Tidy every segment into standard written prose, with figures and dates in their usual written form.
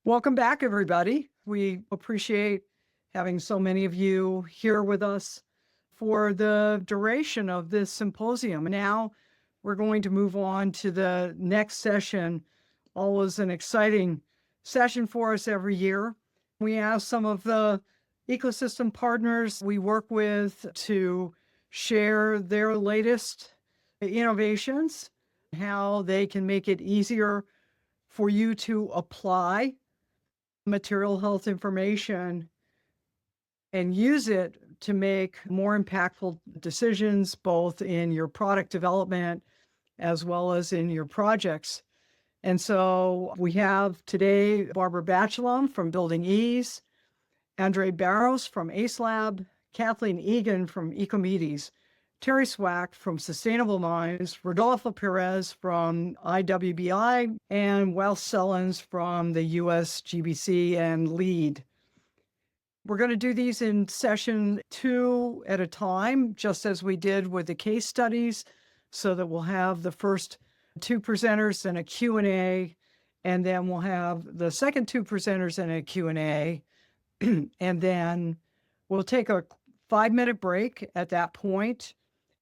Welcome back, everybody. We appreciate having so many of you here with us for the duration of this symposium. Now we're going to move on to the next session. Always an exciting session for us every year. We ask some of the ecosystem partners we work with to share their latest innovations, how they can make it easier for you to apply material health information and use it to make more impactful decisions, both in your product development as well as in your projects. And so we have today Barbara Bachelum from BuildingEase, Andre Barros from Ace Lab, Kathleen Egan from Ecomedes, Terry Swack from Sustainable Minds, Rodolfo Perez from IWBI, and Wells Sellens from the USGBC and LEAD. We're going to do these in session 2 at a time, just as we did with the case studies, so that we'll have the first 2 presenters and a Q&A, and then we'll have the second 2 presenters and a Q&A, and then we'll take a 5-minute break at that point.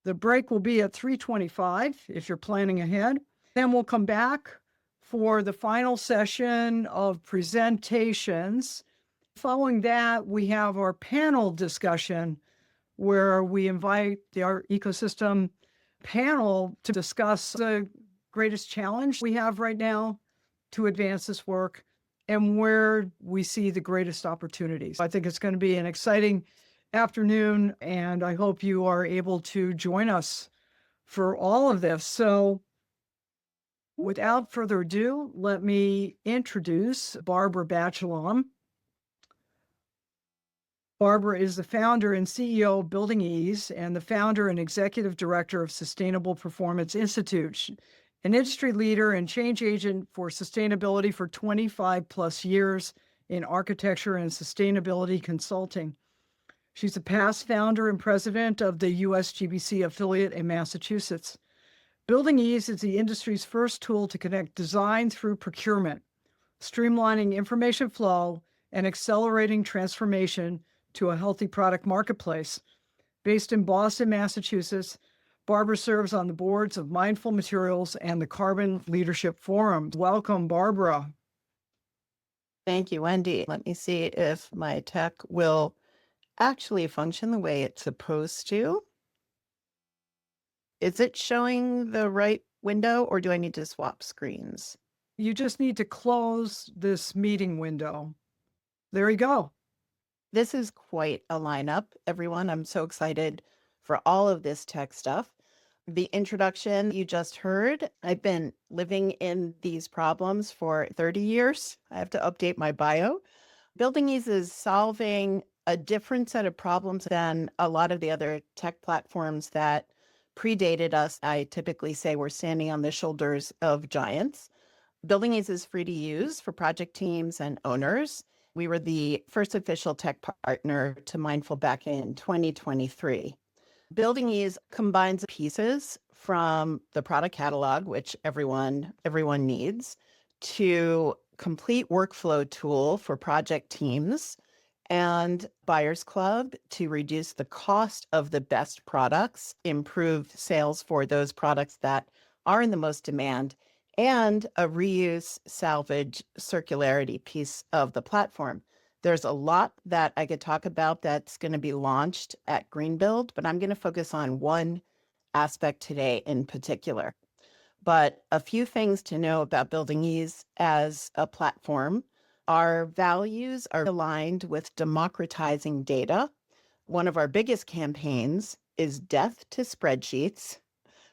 The break will be at 3:25 if you're planning ahead. Then we'll come back for the final session of presentations. Following that, we have our panel discussion where we invite our ecosystem panel to discuss the greatest challenge we have right now to advance this work and where we see the greatest opportunities. I think it's going to be an exciting afternoon, and I hope you are able to join us for all of this. So without further ado, let me introduce Barbara Bachelum. Barbara is the founder and CEO of BuildingEase and the founder and executive director of Sustainable Performance Institute, an industry leader and change agent for sustainability for 25 plus years in architecture and sustainability consulting. She's a past founder and president of the USGBC affiliate in Massachusetts. BuildingEase is the industry's first tool to connect design through procurement, streamlining information flow and accelerating transformation to a healthy product marketplace. Based in Boston, Massachusetts, Barbara serves on the boards of Mindful Materials and the Carbon Leadership Forum. Welcome, Barbara. Thank you, Wendy. Let me see if my tech will actually function the way it's supposed to. Is it showing the right window, or do I need to swap screens? You just need to close this meeting window. There you go. This is quite a lineup, everyone. I'm so excited for all of this tech stuff. The introduction you just heard, I've been living in these problems for 30 years. I have to update my bio. BuildingEase is solving a different set of problems than a lot of the other tech platforms that predated us. I typically say we're standing on the shoulders of giants. BuildingEase is free to use for project teams and owners. We were the first official tech partner to Mindful back in 2023. BuildingEase combines pieces from the product catalog, which everyone needs, to complete workflow tool for project teams and Buyers Club to reduce the cost of the best products, improve sales for those products that are in the most demand, and a reuse, salvage, circularity piece of the platform. There's a lot that I could talk about that's going to be launched at Greenbuild, but I'm going to focus on one aspect today in particular. But a few things to know about BuildingEase as a platform. Our values are aligned with democratizing data. One of our biggest campaigns is death to spreadsheets.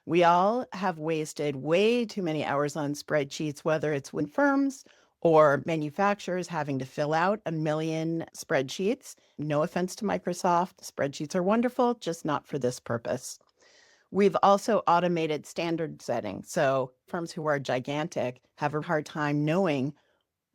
We all have wasted way too many hours on spreadsheets, whether it's with firms or manufacturers having to fill out 1 million spreadsheets. No offense to Microsoft, spreadsheets are wonderful, just not for this purpose. We've also automated standard setting. So firms who are gigantic have a hard time knowing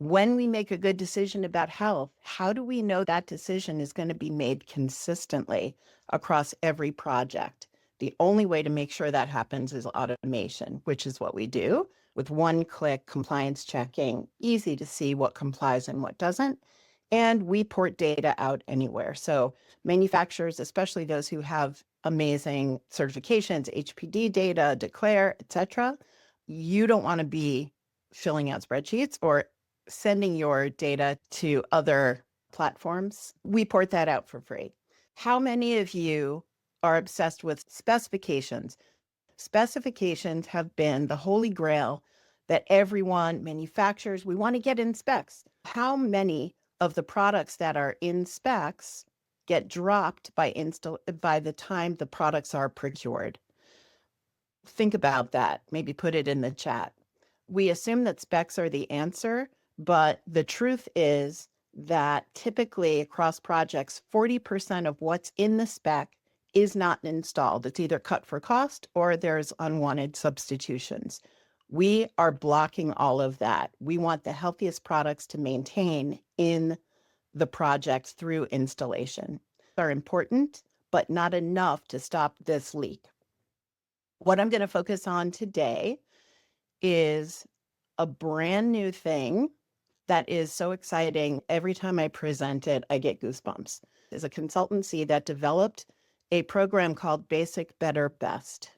when we make a good decision about health, how do we know that decision is going to be made consistently across every project? The only way to make sure that happens is automation, which is what we do with one-click compliance checking, easy to see what complies and what doesn't. And we port data out anywhere. So manufacturers, especially those who have amazing certifications, HPD data, declare, etc., you don't want to be filling out spreadsheets or sending your data to other platforms. We port that out for free. How many of you are obsessed with specifications? Specifications have been the holy grail that everyone, manufacturers, we want to get in specs. How many of the products that are in specs get dropped by the time the products are procured? Think about that. Maybe put it in the chat. We assume that specs are the answer, but the truth is that typically across projects, 40% of what's in the spec is not installed. It's either cut for cost or there's unwanted substitutions. We are blocking all of that. We want the healthiest products to maintain in the project through installation. Are important, but not enough to stop this leak. What I'm going to focus on today is a brand new thing that is so exciting. Every time I present it, I get goosebumps. It's a consultancy that developed a program called Basic, Better, Best.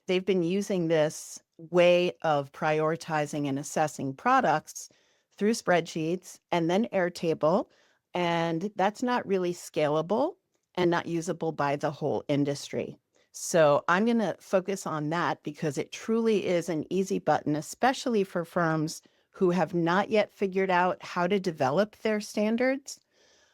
They've been using this way of prioritizing and assessing products through spreadsheets and then Airtable, and that's not really scalable and not usable by the whole industry. So I'm going to focus on that because it truly is an easy button, especially for firms who have not yet figured out how to develop their standards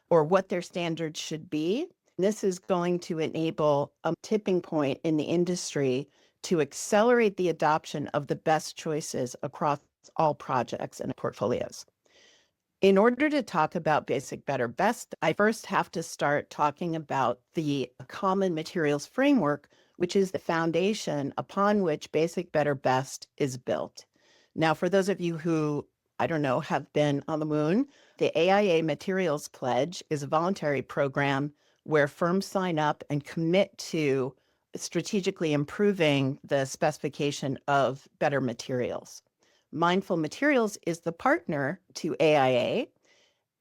or what their standards should be. This is going to enable a tipping point in the industry to accelerate the adoption of the best choices across all projects and portfolios. In order to talk about Basic, Better, Best, I first have to start talking about the common materials framework, which is the foundation upon which Basic, Better, Best is built. Now, for those of you who, I don't know, have been on the moon, the AIA Materials Pledge is a voluntary program where firms sign up and commit to strategically improving the specification of better materials. Mindful Materials is the partner to AIA,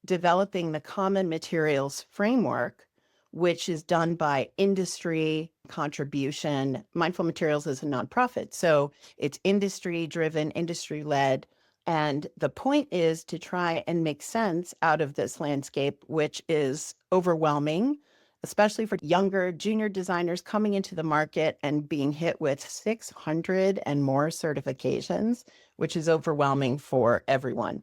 developing the common materials framework, which is done by industry contribution. Mindful Materials is a nonprofit, so it's industry-driven, industry-led, and the point is to try and make sense out of this landscape, which is overwhelming, especially for younger junior designers coming into the market and being hit with 600 and more certifications, which is overwhelming for everyone.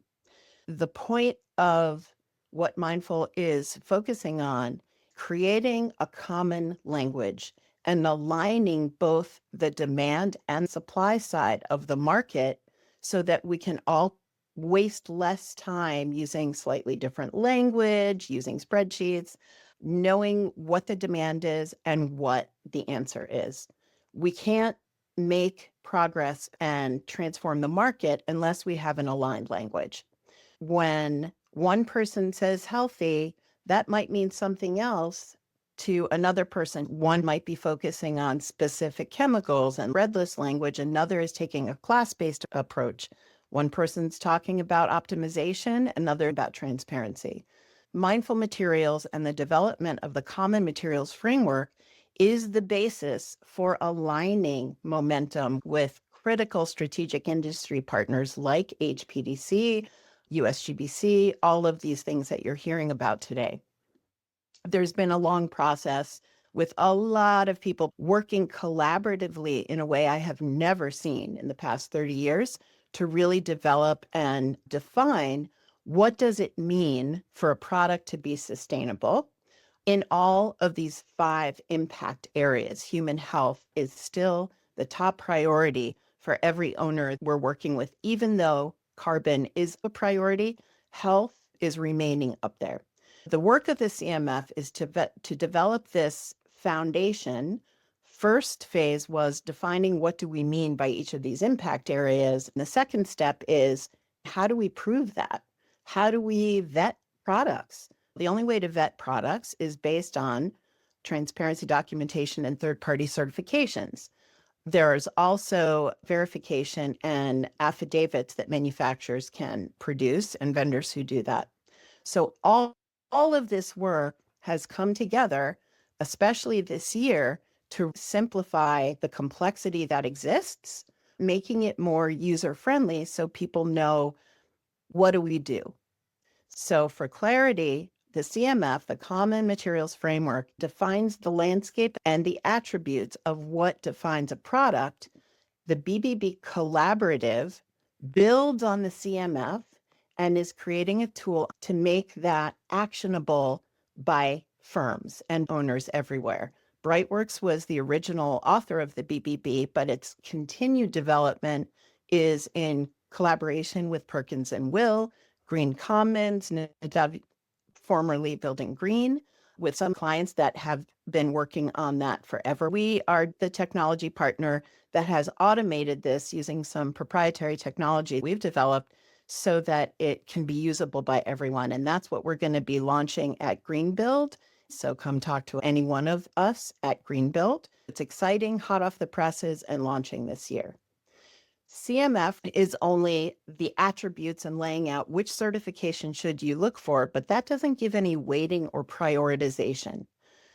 The point of what Mindful is focusing on, creating a common language and aligning both the demand and supply side of the market so that we can all waste less time using slightly different language, using spreadsheets, knowing what the demand is and what the answer is. We can't make progress and transform the market unless we have an aligned language. When one person says healthy, that might mean something else to another person. One might be focusing on specific chemicals and red list language. Another is taking a class-based approach. One person's talking about optimization, another about transparency. Mindful Materials and the development of the common materials framework is the basis for aligning momentum with critical strategic industry partners like HPDC, USGBC, all of these things that you're hearing about today. There's been a long process with a lot of people working collaboratively in a way I have never seen in the past 30 years to really develop and define what does it mean for a product to be sustainable. In all of these 5 impact areas, human health is still the top priority for every owner we're working with. Even though carbon is a priority, health is remaining up there. The work of the CMF is to develop this foundation. First phase was defining what do we mean by each of these impact areas. And the second step is how do we prove that? How do we vet products? The only way to vet products is based on transparency documentation and third-party certifications. There's also verification and affidavits that manufacturers can produce and vendors who do that. So all of this work has come together, especially this year, to simplify the complexity that exists, making it more user-friendly so people know, what do we do? So for clarity, the CMF, the Common Materials Framework, defines the landscape and the attributes of what defines a product. The BBB Collaborative builds on the CMF and is creating a tool to make that actionable by firms and owners everywhere. Brightworks was the original author of the BBB, but its continued development is in collaboration with Perkins and Will, Green Commons, formerly Building Green, with some clients that have been working on that forever. We are the technology partner that has automated this using some proprietary technology we've developed so that it can be usable by everyone. And that's what we're going to be launching at Greenbuild. So come talk to any one of us at Greenbuild. It's exciting, hot off the presses, and launching this year. CMF is only the attributes and laying out which certification should you look for, but that doesn't give any weighting or prioritization.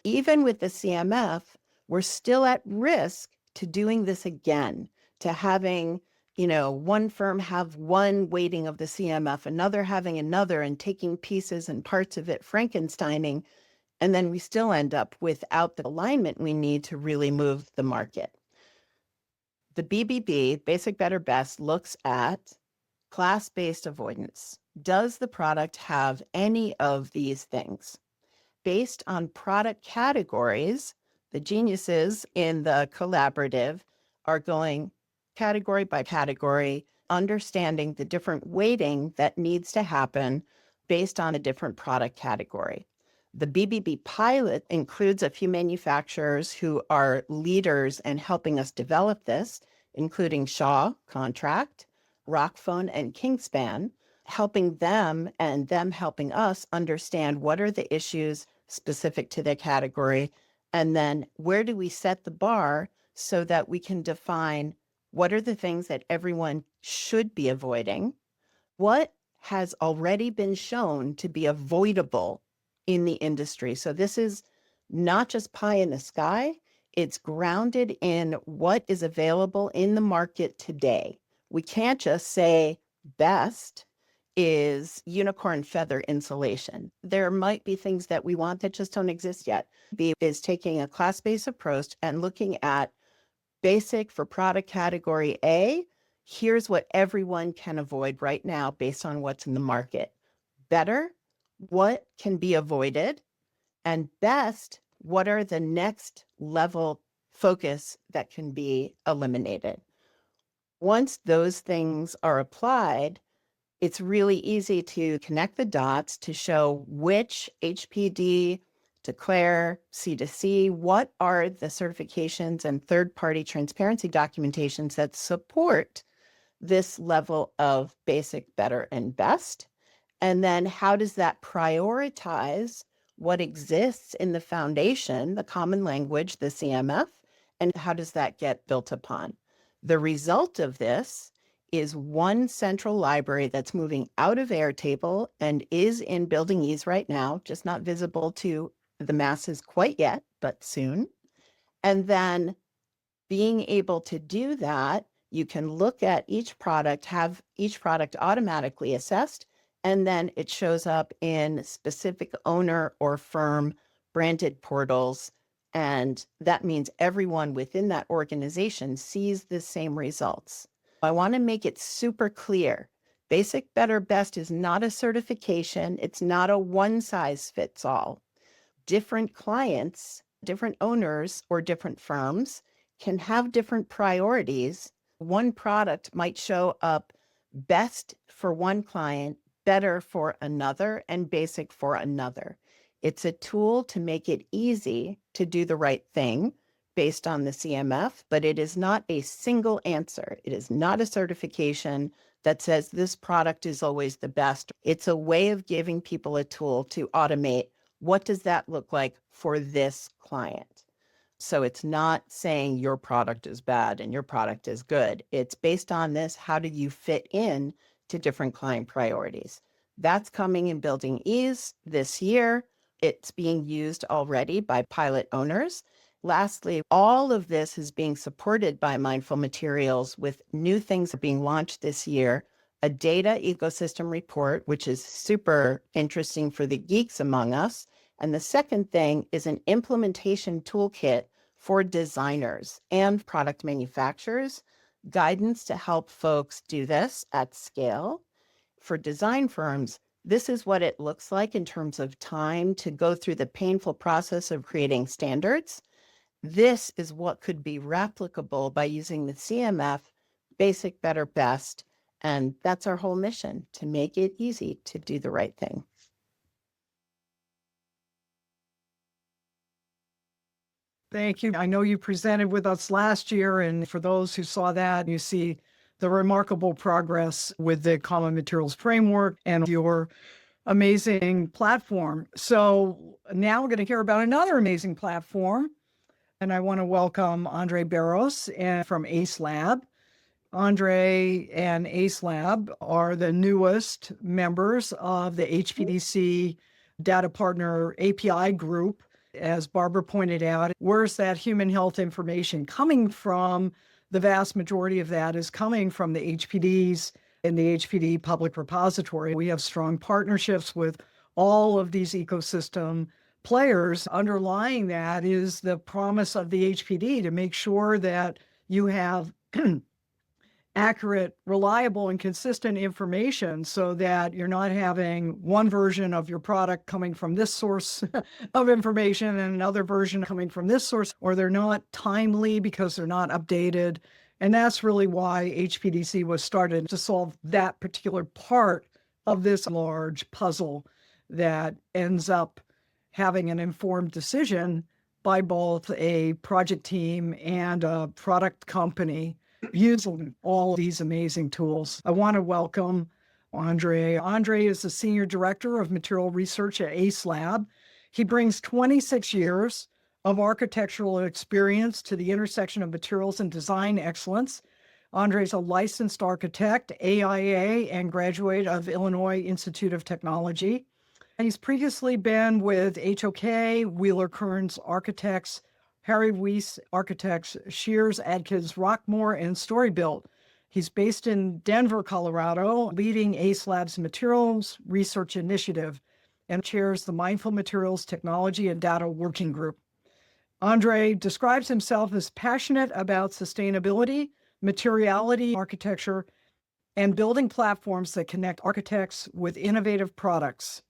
Even with the CMF, we're still at risk to doing this again, to having, one firm have one weighting of the CMF, another having another, and taking pieces and parts of it Frankensteining, and then we still end up without the alignment we need to really move the market. The BBB, Basic, Better, Best, looks at class-based avoidance. Does the product have any of these things? Based on product categories, the geniuses in the collaborative are going category by category, understanding the different weighting that needs to happen based on a different product category. The BBB pilot includes a few manufacturers who are leaders and helping us develop this, including Shaw Contract, Rockphone, and Kingspan, helping them and them helping us understand what are the issues specific to their category, and then where do we set the bar so that we can define what are the things that everyone should be avoiding, what has already been shown to be avoidable in the industry. So this is not just pie in the sky, it's grounded in what is available in the market today. We can't just say best is unicorn feather insulation. There might be things that we want that just don't exist yet. B is taking a class-based approach and looking at basic for product category A. Here's what everyone can avoid right now based on what's in the market. Better, what can be avoided? And best, what are the next level focus that can be eliminated? Once those things are applied, it's really easy to connect the dots to show which HPD, declare, C2C, what are the certifications and third-party transparency documentations that support this level of basic, better, and best? And then how does that prioritize what exists in the foundation, the common language, the CMF, and how does that get built upon? The result of this is one central library that's moving out of Airtable and is in BuildingEase right now, just not visible to the masses quite yet, but soon. And then being able to do that, you can look at each product, have each product automatically assessed, and then it shows up in specific owner or firm branded portals. And that means everyone within that organization sees the same results. I want to make it super clear. Basic, Better, Best is not a certification. It's not a one size fits all. Different clients, different owners, or different firms can have different priorities. One product might show up best for one client, better for another, and basic for another. It's a tool to make it easy to do the right thing based on the CMF, but it is not a single answer. It is not a certification that says this product is always the best. It's a way of giving people a tool to automate what does that look like for this client. So it's not saying your product is bad and your product is good. It's based on this. How do you fit in to different client priorities? That's coming in BuildingEase this year. It's being used already by pilot owners. Lastly, all of this is being supported by Mindful Materials with new things being launched this year. A data ecosystem report, which is super interesting for the geeks among us. And the second thing is an implementation toolkit for designers and product manufacturers, guidance to help folks do this at scale. For design firms, this is what it looks like in terms of time to go through the painful process of creating standards. This is what could be replicable by using the CMF, basic, better, best. And that's our whole mission, to make it easy to do the right thing. Thank you. I know you presented with us last year, and for those who saw that, you see the remarkable progress with the Common Materials Framework and your amazing platform. So now we're going to hear about another amazing platform, and I want to welcome Andre Barros from ACE Lab. Andre and ACE Lab are the newest members of the HPDC Data Partner API group. As Barbara pointed out, where's that human health information coming from? The vast majority of that is coming from the HPDs in the HPD public repository. We have strong partnerships with all of these ecosystem players. Underlying that is the promise of the HPD to make sure that you have accurate, reliable, and consistent information so that you're not having one version of your product coming from this source of information and another version coming from this source, or they're not timely because they're not updated. And that's really why HPDC was started, to solve that particular part of this large puzzle that ends up having an informed decision by both a project team and a product company using all these amazing tools. I want to welcome Andre. Andre is the Senior Director of Material Research at ACE Lab. He brings 26 years of architectural experience to the intersection of materials and design excellence. Andre is a licensed architect, AIA, and graduate of Illinois Institute of Technology. He's previously been with HOK, Wheeler Kearns Architects, Harry Weiss Architects, Shears, Adkins, Rockmore, and Storybuilt. He's based in Denver, Colorado, leading ACE Lab's Materials Research Initiative, and chairs the Mindful Materials Technology and Data Working Group. Andre describes himself as passionate about sustainability, materiality, architecture, and building platforms that connect architects with innovative products.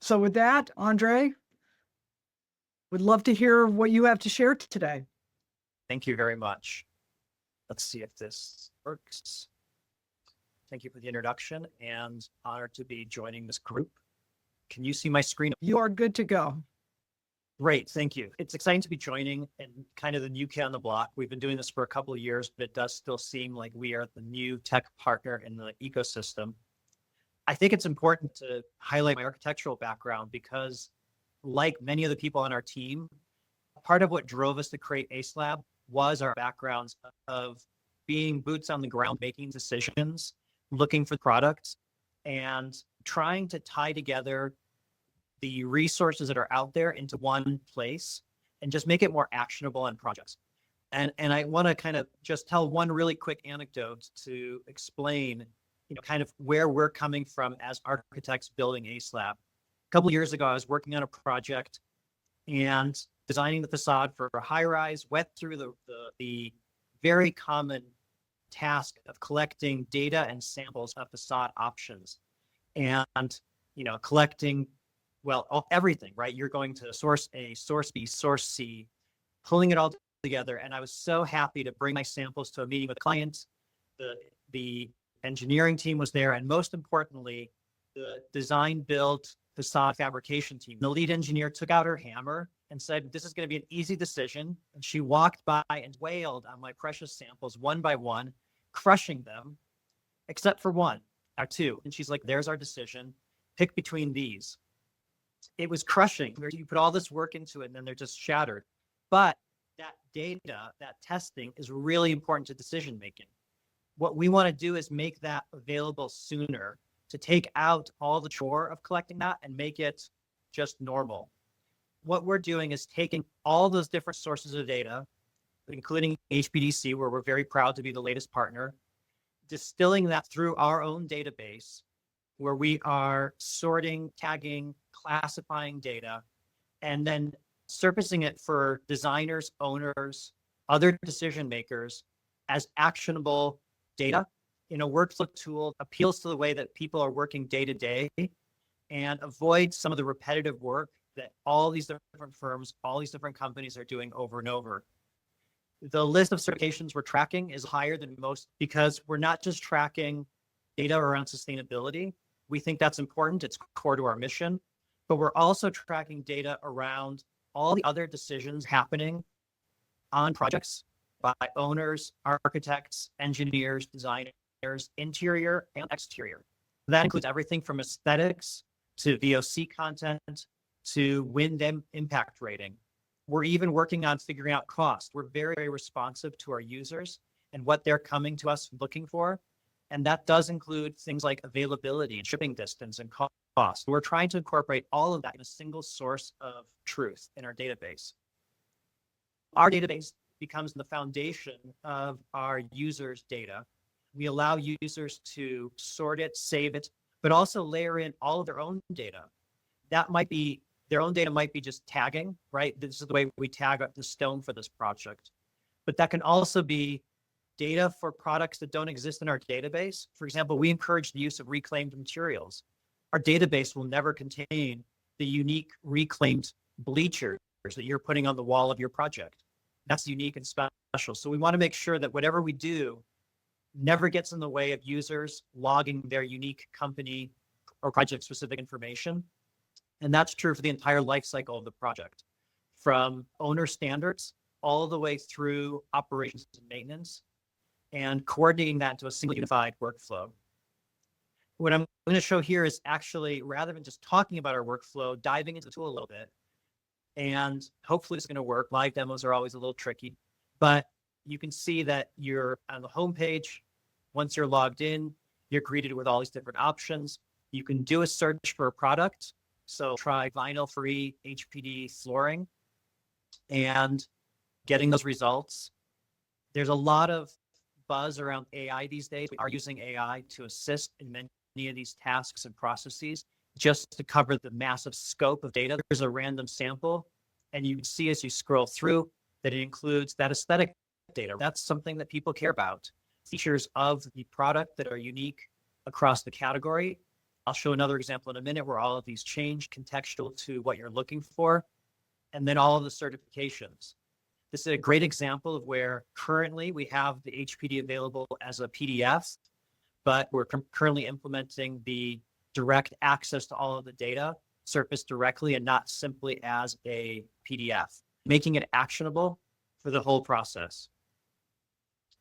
So with that, Andre, would love to hear what you have to share today. Thank you very much. Let's see if this works. Thank you for the introduction, and honored to be joining this group. Can you see my screen? You are good to go. Great, thank you. It's exciting to be joining and kind of the new kid on the block. We've been doing this for a couple of years, but it does still seem like we are the new tech partner in the ecosystem. I think it's important to highlight my architectural background because, like many of the people on our team, part of what drove us to create ACE Lab was our backgrounds of being boots on the ground, making decisions, looking for products, and trying to tie together the resources that are out there into one place and just make it more actionable on projects. And I want to kind of just tell one really quick anecdote to explain, kind of where we're coming from as architects building ACE Lab. A couple of years ago, I was working on a project and designing the facade for a high-rise, went through the very common task of collecting data and samples of facade options and, collecting, everything, right? You're going to source A, source B, source C, pulling it all together. And I was so happy to bring my samples to a meeting with clients. The engineering team was there. And most importantly, the design build facade fabrication team. The lead engineer took out her hammer and said, "This is going to be an easy decision." And she walked by and wailed on my precious samples one by one, crushing them, except for one or two. And she's like, "There's our decision. Pick between these." It was crushing. You put all this work into it and then they're just shattered. But that data, that testing is really important to decision making. What we want to do is make that available sooner, to take out all the chore of collecting that and make it just normal. What we're doing is taking all those different sources of data, including HPDC, where we're very proud to be the latest partner, distilling that through our own database, where we are sorting, tagging, classifying data, and then surfacing it for designers, owners, other decision makers as actionable data in a workflow tool, appeals to the way that people are working day to day and avoids some of the repetitive work that all these different firms, all these different companies are doing over and over. The list of certifications we're tracking is higher than most because we're not just tracking data around sustainability. We think that's important. It's core to our mission, but we're also tracking data around all the other decisions happening on projects by owners, architects, engineers, designers, interior and exterior. That includes everything from aesthetics to VOC content to wind impact rating. We're even working on figuring out cost. We're very, very responsive to our users and what they're coming to us looking for. And that does include things like availability and shipping distance and cost. We're trying to incorporate all of that in a single source of truth in our database. Our database becomes the foundation of our users' data. We allow users to sort it, save it, but also layer in all of their own data. That might be, their own data might be just tagging, right? This is the way we tag up the stone for this project. But that can also be data for products that don't exist in our database. For example, we encourage the use of reclaimed materials. Our database will never contain the unique reclaimed bleachers that you're putting on the wall of your project. That's unique and special. So we want to make sure that whatever we do never gets in the way of users logging their unique company or project specific information. And that's true for the entire life cycle of the project, from owner standards all the way through operations and maintenance, and coordinating that into a single unified workflow. What I'm going to show here is actually, rather than just talking about our workflow, diving into the tool a little bit. And hopefully it's going to work. Live demos are always a little tricky, but you can see that you're on the home page. Once you're logged in, you're greeted with all these different options. You can do a search for a product. So try vinyl-free HPD flooring and getting those results. There's a lot of buzz around AI these days. We are using AI to assist in many of these tasks and processes just to cover the massive scope of data. There's a random sample, and you can see as you scroll through that it includes that aesthetic data. That's something that people care about. Features of the product that are unique across the category. I'll show another example in a minute where all of these change contextual to what you're looking for. And then all of the certifications. This is a great example of where currently we have the HPD available as a PDF, but we're currently implementing the direct access to all of the data surfaced directly and not simply as a PDF, making it actionable for the whole process.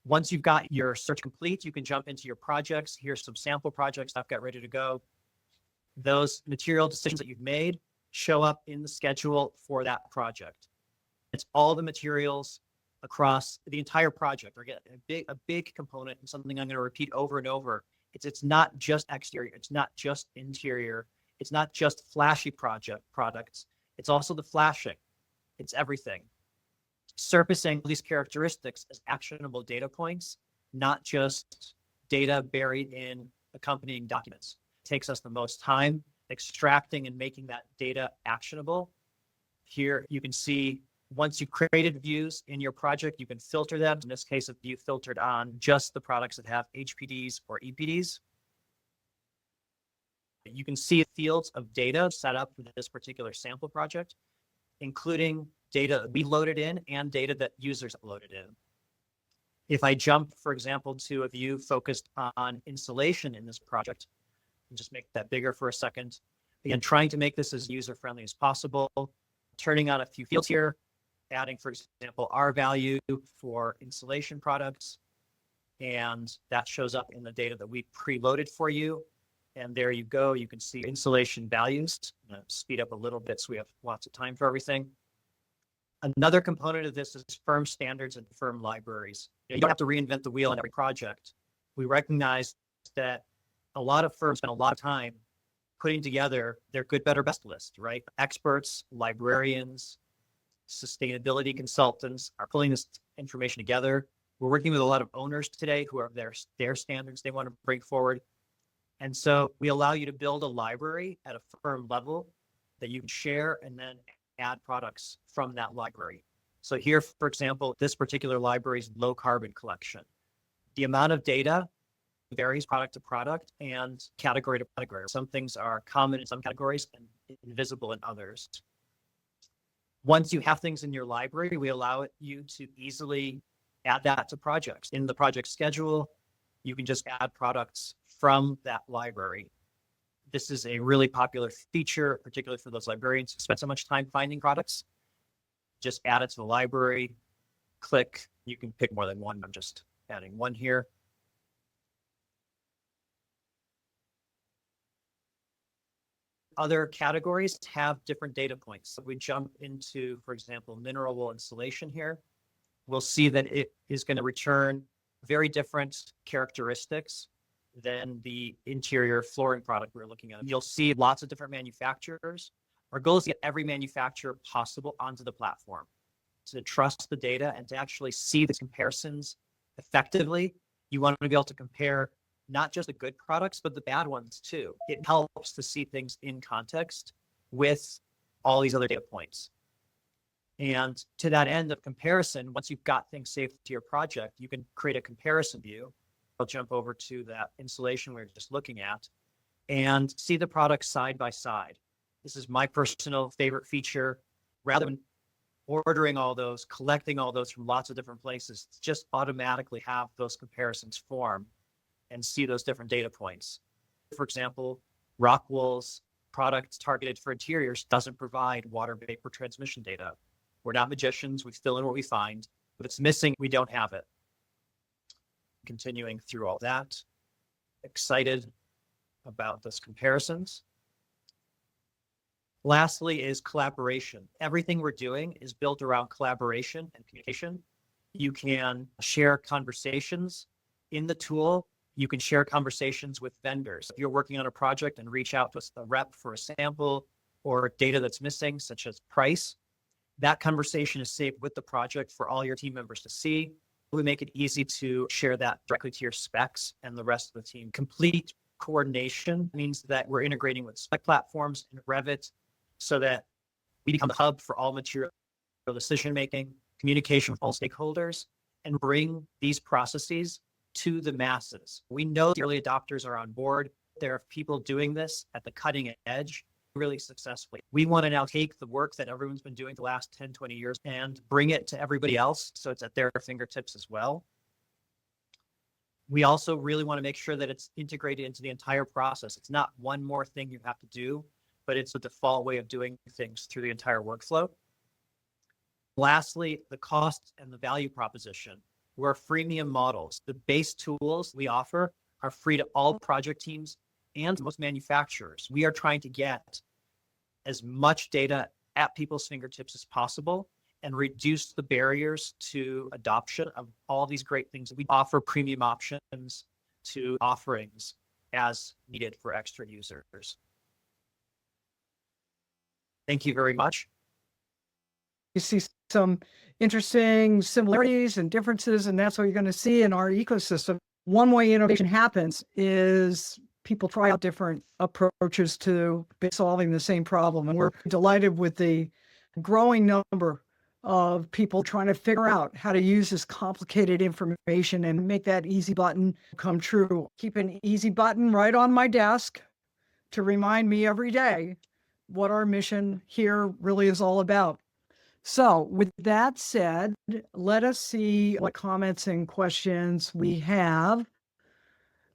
Once you've got your search complete, you can jump into your projects. Here's some sample projects I've got ready to go. Those material decisions that you've made show up in the schedule for that project. It's all the materials across the entire project. Or a big component, and something I'm going to repeat over and over. It's not just exterior. It's not just interior. It's not just flashy products. It's also the flashing. It's everything. Surfacing these characteristics as actionable data points, not just data buried in accompanying documents. It takes us the most time extracting and making that data actionable. Here you can see once you've created views in your project, you can filter them. In this case, a view filtered on just the products that have HPDs or EPDs. You can see fields of data set up for this particular sample project, including data that we loaded in and data that users loaded in. If I jump, for example, to a view focused on insulation in this project, and just make that bigger for a second. Again, trying to make this as user-friendly as possible, turning on a few fields here, adding, for example, R value for insulation products, and that shows up in the data that we preloaded for you. And there you go. You can see insulation values. I'm going to speed up a little bit so we have lots of time for everything. Another component of this is firm standards and firm libraries. You don't have to reinvent the wheel on every project. We recognize that a lot of firms spend a lot of time putting together their good, better, best list, right? Experts, librarians, sustainability consultants are pulling this information together. We're working with a lot of owners today who have their standards they want to bring forward. And so we allow you to build a library at a firm level that you can share and then add products from that library. So here, for example, this particular library's low carbon collection. The amount of data varies product to product and category to category. Some things are common in some categories and invisible in others. Once you have things in your library, we allow you to easily add that to projects. In the project schedule, you can just add products from that library. This is a really popular feature, particularly for those librarians who spend so much time finding products. Just add it to the library, click, you can pick more than one. I'm just adding one here. Other categories have different data points. So we jump into, for example, mineral wool insulation here. We'll see that it is going to return very different characteristics than the interior flooring product we're looking at. You'll see lots of different manufacturers. Our goal is to get every manufacturer possible onto the platform, to trust the data and to actually see the comparisons effectively. You want to be able to compare not just the good products, but the bad ones too. It helps to see things in context with all these other data points. And to that end of comparison, once you've got things saved to your project, you can create a comparison view. I'll jump over to that insulation we were just looking at and see the products side by side. This is my personal favorite feature. Rather than ordering all those, collecting all those from lots of different places, just automatically have those comparisons form and see those different data points. For example, Rockwool's products targeted for interiors doesn't provide water vapor transmission data. We're not magicians, we fill in what we find. If it's missing, we don't have it. Continuing through all that, excited about those comparisons. Lastly is collaboration. Everything we're doing is built around collaboration and communication. You can share conversations in the tool. You can share conversations with vendors. If you're working on a project and reach out to a rep for a sample or data that's missing, such as price, that conversation is saved with the project for all your team members to see. We make it easy to share that directly to your specs and the rest of the team. Complete coordination means that we're integrating with spec platforms and Revit so that we become the hub for all material decision-making, communication with all stakeholders, and bring these processes to the masses. We know the early adopters are on board. There are people doing this at the cutting edge really successfully. We want to now take the work that everyone's been doing the last 10, 20 years and bring it to everybody else so it's at their fingertips as well. We also really want to make sure that it's integrated into the entire process. It's not one more thing you have to do, but it's the default way of doing things through the entire workflow. Lastly, the cost and the value proposition. We're freemium models. The base tools we offer are free to all project teams and most manufacturers. We are trying to get as much data at people's fingertips as possible and reduce the barriers to adoption of all these great things. We offer premium options to offerings as needed for extra users. Thank you very much. You see some interesting similarities and differences, and that's what you're going to see in our ecosystem. One way innovation happens is people try out different approaches to solving the same problem. And we're delighted with the growing number of people trying to figure out how to use this complicated information and make that easy button come true. Keep an easy button right on my desk to remind me every day what our mission here really is all about. So with that said, let us see what comments and questions we have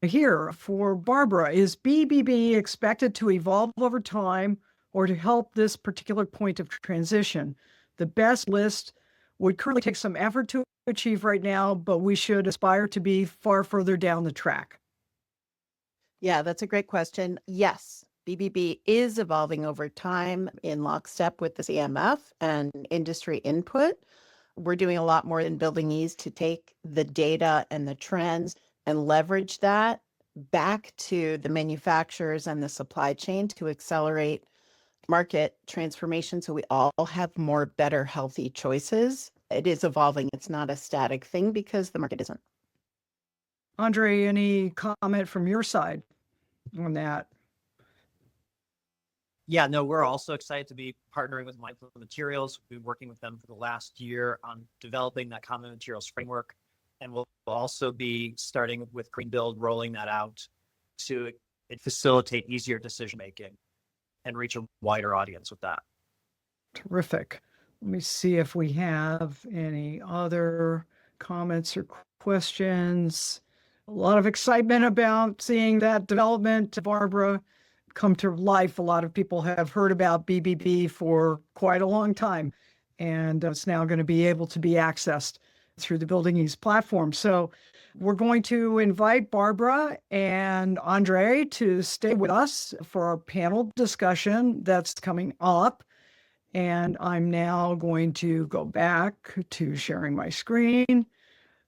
here. For Barbara, is BBB expected to evolve over time or to help this particular point of transition? The best list would currently take some effort to achieve right now, but we should aspire to be far further down the track. Yeah, that's a great question. Yes, BBB is evolving over time in lockstep with the CMF and industry input. We're doing a lot more in BuildingEase to take the data and the trends and leverage that back to the manufacturers and the supply chain to accelerate market transformation so we all have more better, healthy choices. It is evolving. It's not a static thing because the market isn't. Andre, any comment from your side on that? Yeah, no, we're also excited to be partnering with Mindful Materials. We've been working with them for the last year on developing that common materials framework. And we'll also be starting with Greenbuild, rolling that out to facilitate easier decision-making and reach a wider audience with that. Terrific. Let me see if we have any other comments or questions. A lot of excitement about seeing that development, Barbara, come to life. A lot of people have heard about BBB for quite a long time, and it's now going to be able to be accessed through the BuildingEase platform. So we're going to invite Barbara and Andre to stay with us for our panel discussion that's coming up. And I'm now going to go back to sharing my screen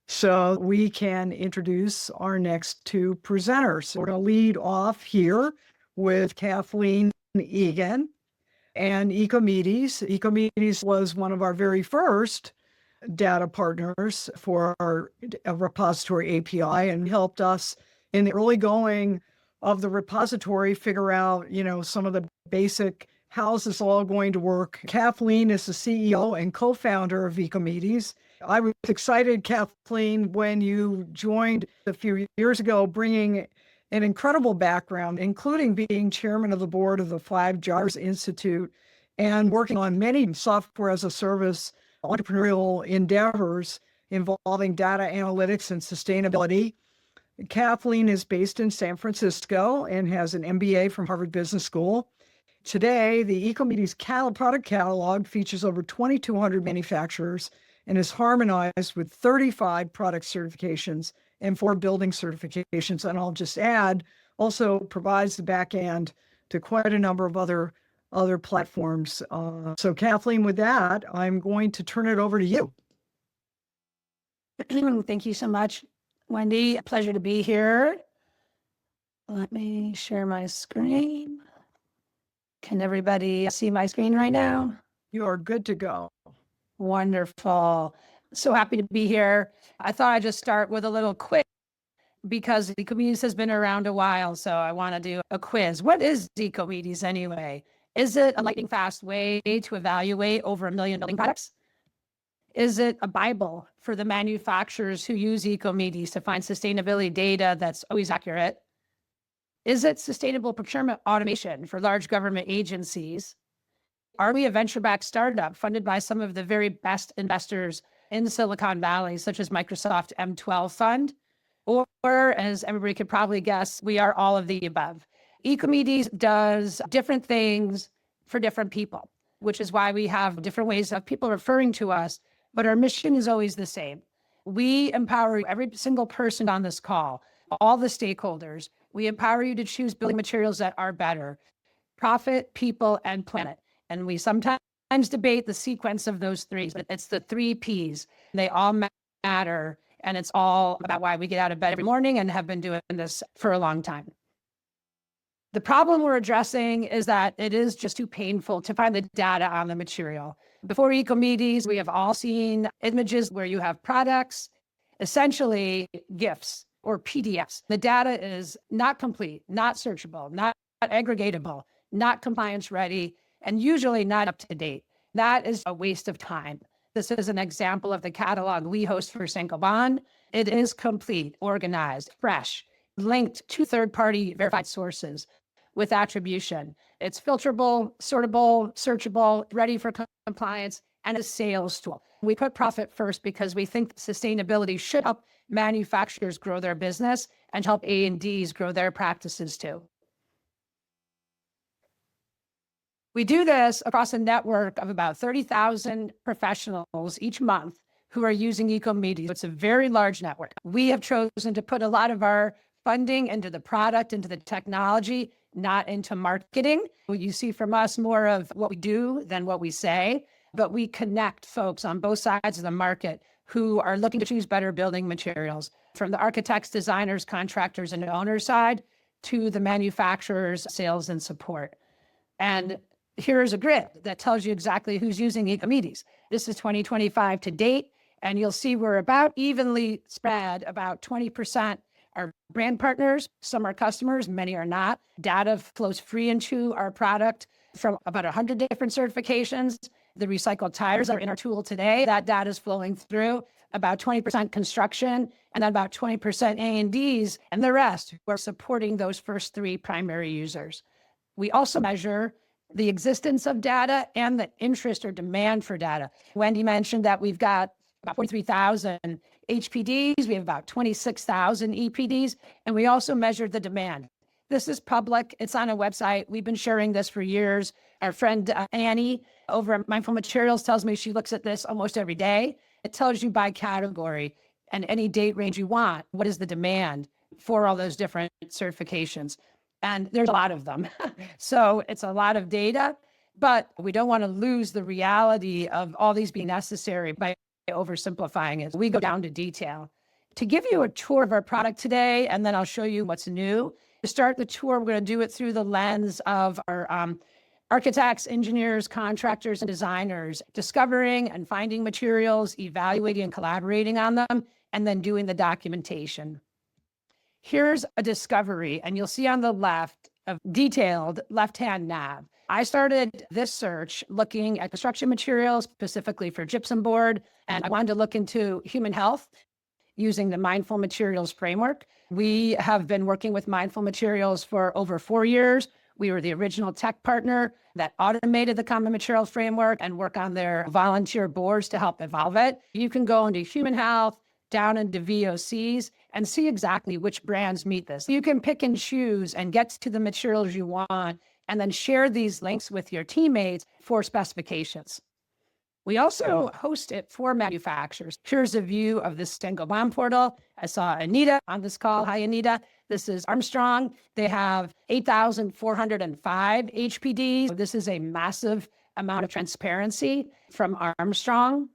so we can introduce our next two presenters. We're going to lead off here with Kathleen Egan and Ecomedes. Ecomedes was one of our very first data partners for our repository API and helped us in the early going of the repository figure out, some of the basic how's this all going to work. Kathleen is the CEO and co-founder of Ecomedes. I was excited, Kathleen, when you joined a few years ago, bringing an incredible background, including being chairman of the board of the 5Jars Institute and working on many software as a service entrepreneurial endeavors involving data analytics and sustainability. Kathleen is based in San Francisco and has an MBA from Harvard Business School. Today, the Ecomedes product catalog features over 2,200 manufacturers and is harmonized with 35 product certifications and 4 building certifications. And I'll just add, also provides the back end to quite a number of other platforms. So Kathleen, with that, I'm going to turn it over to you. Thank you so much, Wendy. A pleasure to be here. Let me share my screen. Can everybody see my screen right now? You are good to go. Wonderful. So happy to be here. I thought I'd just start with a little quiz because Ecomedes has been around a while. So I want to do a quiz. What is Ecomedes anyway? Is it a lightning fast way to evaluate over 1 million building products? Is it a Bible for the manufacturers who use Ecomedes to find sustainability data that's always accurate? Is it sustainable procurement automation for large government agencies? Are we a venture-backed startup funded by some of the very best investors in Silicon Valley, such as Microsoft M12 Fund? Or, as everybody could probably guess, we are all of the above. Ecomedes does different things for different people, which is why we have different ways of people referring to us, but our mission is always the same. We empower every single person on this call, all the stakeholders. We empower you to choose building materials that are better, profit, people, and planet. And we sometimes debate the sequence of those three, but it's the 3 Ps. They all matter, and it's all about why we get out of bed every morning and have been doing this for a long time. The problem we're addressing is that it is just too painful to find the data on the material. Before Ecomedes, we have all seen images where you have products, essentially GIFs or PDFs. The data is not complete, not searchable, not aggregatable, not compliance ready, and usually not up to date. That is a waste of time. This is an example of the catalog we host for Saint-Gobain. It is complete, organized, fresh, linked to third-party verified sources with attribution. It's filterable, sortable, searchable, ready for compliance, and a sales tool. We put profit first because we think sustainability should help manufacturers grow their business and help A&Ds grow their practices too. We do this across a network of about 30,000 professionals each month who are using Ecomedes. It's a very large network. We have chosen to put a lot of our funding into the product, into the technology, not into marketing. You see from us more of what we do than what we say, but we connect folks on both sides of the market who are looking to choose better building materials, from the architects, designers, contractors, and owners side to the manufacturers, sales, and support. And here's a grid that tells you exactly who's using Ecomedes. This is 2025 to date, and you'll see we're about evenly spread. About 20% are brand partners, some are customers, many are not. Data flows free into our product from about 100 different certifications. The recycled tires that are in our tool today, that data is flowing through. About 20% construction, and then about 20% A&Ds, and the rest who are supporting those first three primary users. We also measure the existence of data and the interest or demand for data. Wendy mentioned that we've got about 43,000 HPDs, we have about 26,000 EPDs, and we also measured the demand. This is public, it's on a website. We've been sharing this for years. Our friend Annie over at Mindful Materials tells me she looks at this almost every day. It tells you by category and any date range you want, what is the demand for all those different certifications. And there's a lot of them. So it's a lot of data, but we don't want to lose the reality of all these being necessary by oversimplifying it. We go down to detail. To give you a tour of our product today, and then I'll show you what's new. To start the tour, we're going to do it through the lens of our architects, engineers, contractors, and designers, discovering and finding materials, evaluating and collaborating on them, and then doing the documentation. Here's a discovery, and you'll see on the left a detailed left-hand nav. I started this search looking at construction materials, specifically for gypsum board, and I wanted to look into human health using the Mindful Materials framework. We have been working with Mindful Materials for over 4 years. We were the original tech partner that automated the Common Material Framework and work on their volunteer boards to help evolve it. You can go into human health, down into VOCs, and see exactly which brands meet this. You can pick and choose and get to the materials you want, and then share these links with your teammates for specifications. We also host it for manufacturers. Here's a view of this Stengo Bomb portal. I saw Anita on this call. Hi, Anita. This is Armstrong. They have 8,405 HPDs. This is a massive amount of transparency from Armstrong.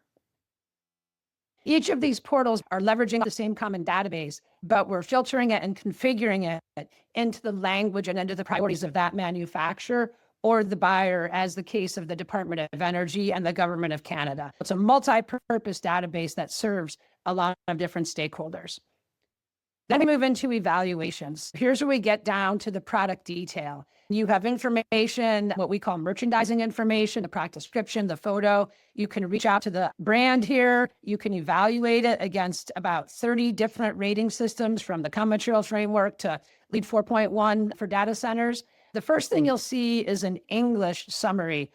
Each of these portals are leveraging the same common database, but we're filtering it and configuring it into the language and into the priorities of that manufacturer or the buyer, as the case of the Department of Energy and the Government of Canada. It's a multi-purpose database that serves a lot of different stakeholders. Then we move into evaluations. Here's where we get down to the product detail. You have information, what we call merchandising information, the product description, the photo. You can reach out to the brand here. You can evaluate it against about 30 different rating systems, from the Common Material Framework to LEED 4.1 for data centers. The first thing you'll see is an English summary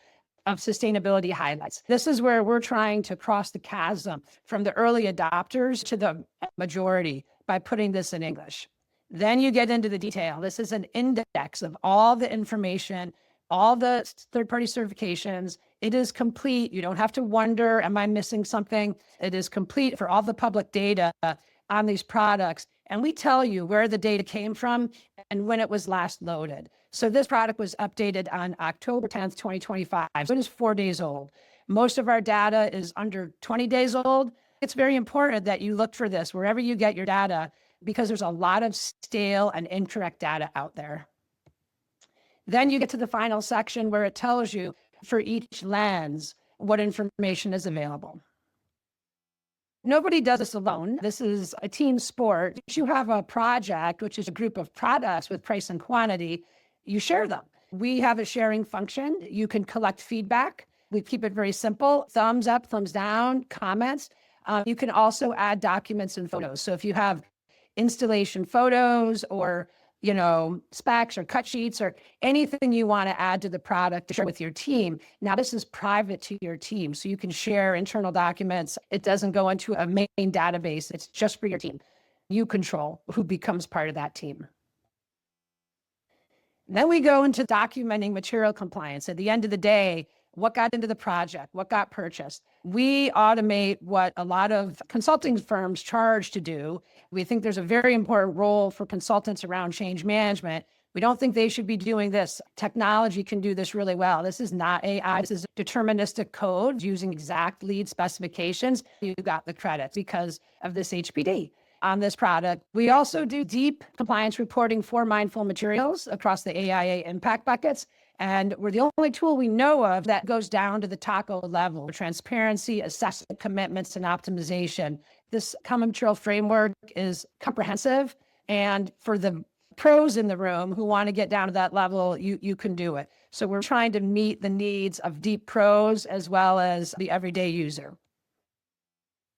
of sustainability highlights. This is where we're trying to cross the chasm from the early adopters to the majority by putting this in English. Then you get into the detail. This is an index of all the information, all the third-party certifications. It is complete. You don't have to wonder, am I missing something? It is complete for all the public data on these products. And we tell you where the data came from and when it was last loaded. So this product was updated on October 10th, 2025. So it is 4 days old. Most of our data is under 20 days old. It's very important that you look for this wherever you get your data, because there's a lot of stale and incorrect data out there. Then you get to the final section where it tells you for each lens what information is available. Nobody does this alone. This is a team sport. If you have a project, which is a group of products with price and quantity, you share them. We have a sharing function. You can collect feedback. We keep it very simple: thumbs up, thumbs down, comments. You can also add documents and photos. So if you have installation photos or, specs or cut sheets or anything you want to add to the product to share with your team, now this is private to your team. So you can share internal documents. It doesn't go into a main database. It's just for your team. You control who becomes part of that team. Then we go into documenting material compliance. At the end of the day, what got into the project? What got purchased? We automate what a lot of consulting firms charge to do. We think there's a very important role for consultants around change management. We don't think they should be doing this. Technology can do this really well. This is not AI. This is deterministic code using exact lead specifications. You got the credit because of this HPD on this product. We also do deep compliance reporting for mindful materials across the AIA impact buckets. And we're the only tool we know of that goes down to the taco level: transparency, assessment, commitments, and optimization. This common material framework is comprehensive. And for the pros in the room who want to get down to that level, you can do it. So we're trying to meet the needs of deep pros as well as the everyday user.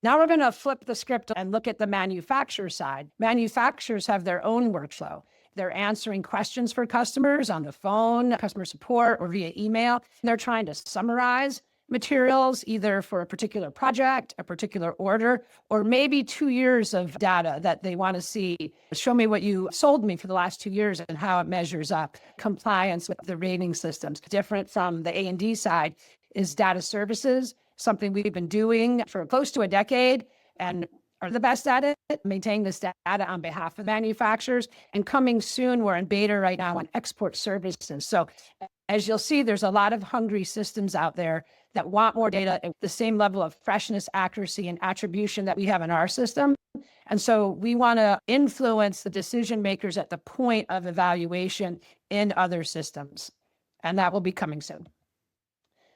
Now we're going to flip the script and look at the manufacturer side. Manufacturers have their own workflow. They're answering questions for customers on the phone, customer support, or via email. They're trying to summarize materials either for a particular project, a particular order, or maybe 2 years of data that they want to see. Show me what you sold me for the last 2 years and how it measures up. Compliance with the rating systems. Different from the A&D side is data services, something we've been doing for close to a decade and are the best at it, maintaining this data on behalf of manufacturers. And coming soon, we're in beta right now on export services. So as you'll see, there's a lot of hungry systems out there that want more data at the same level of freshness, accuracy, and attribution that we have in our system. And so we want to influence the decision makers at the point of evaluation in other systems. And that will be coming soon.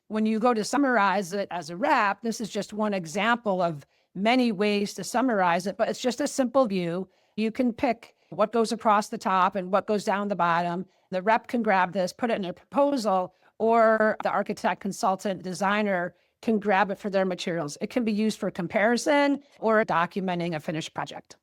When you go to summarize it as a wrap, this is just one example of many ways to summarize it, but it's just a simple view. You can pick what goes across the top and what goes down the bottom. The rep can grab this, put it in a proposal, or the architect, consultant, designer can grab it for their materials. It can be used for comparison or documenting a finished project.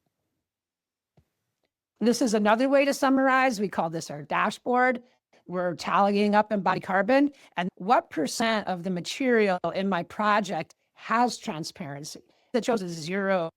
This is another way to summarize. We call this our dashboard. We're tallying up embodied carbon and what % of the material in my project has transparency. That shows 0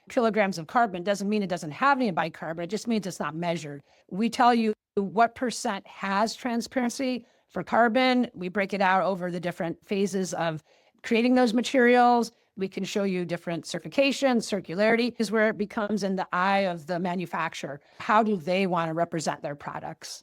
kilograms of carbon doesn't mean it doesn't have any embodied carbon. It just means it's not measured. We tell you what % has transparency for carbon. We break it out over the different phases of creating those materials. We can show you different certifications. Circularity is where it becomes in the eye of the manufacturer. How do they want to represent their products?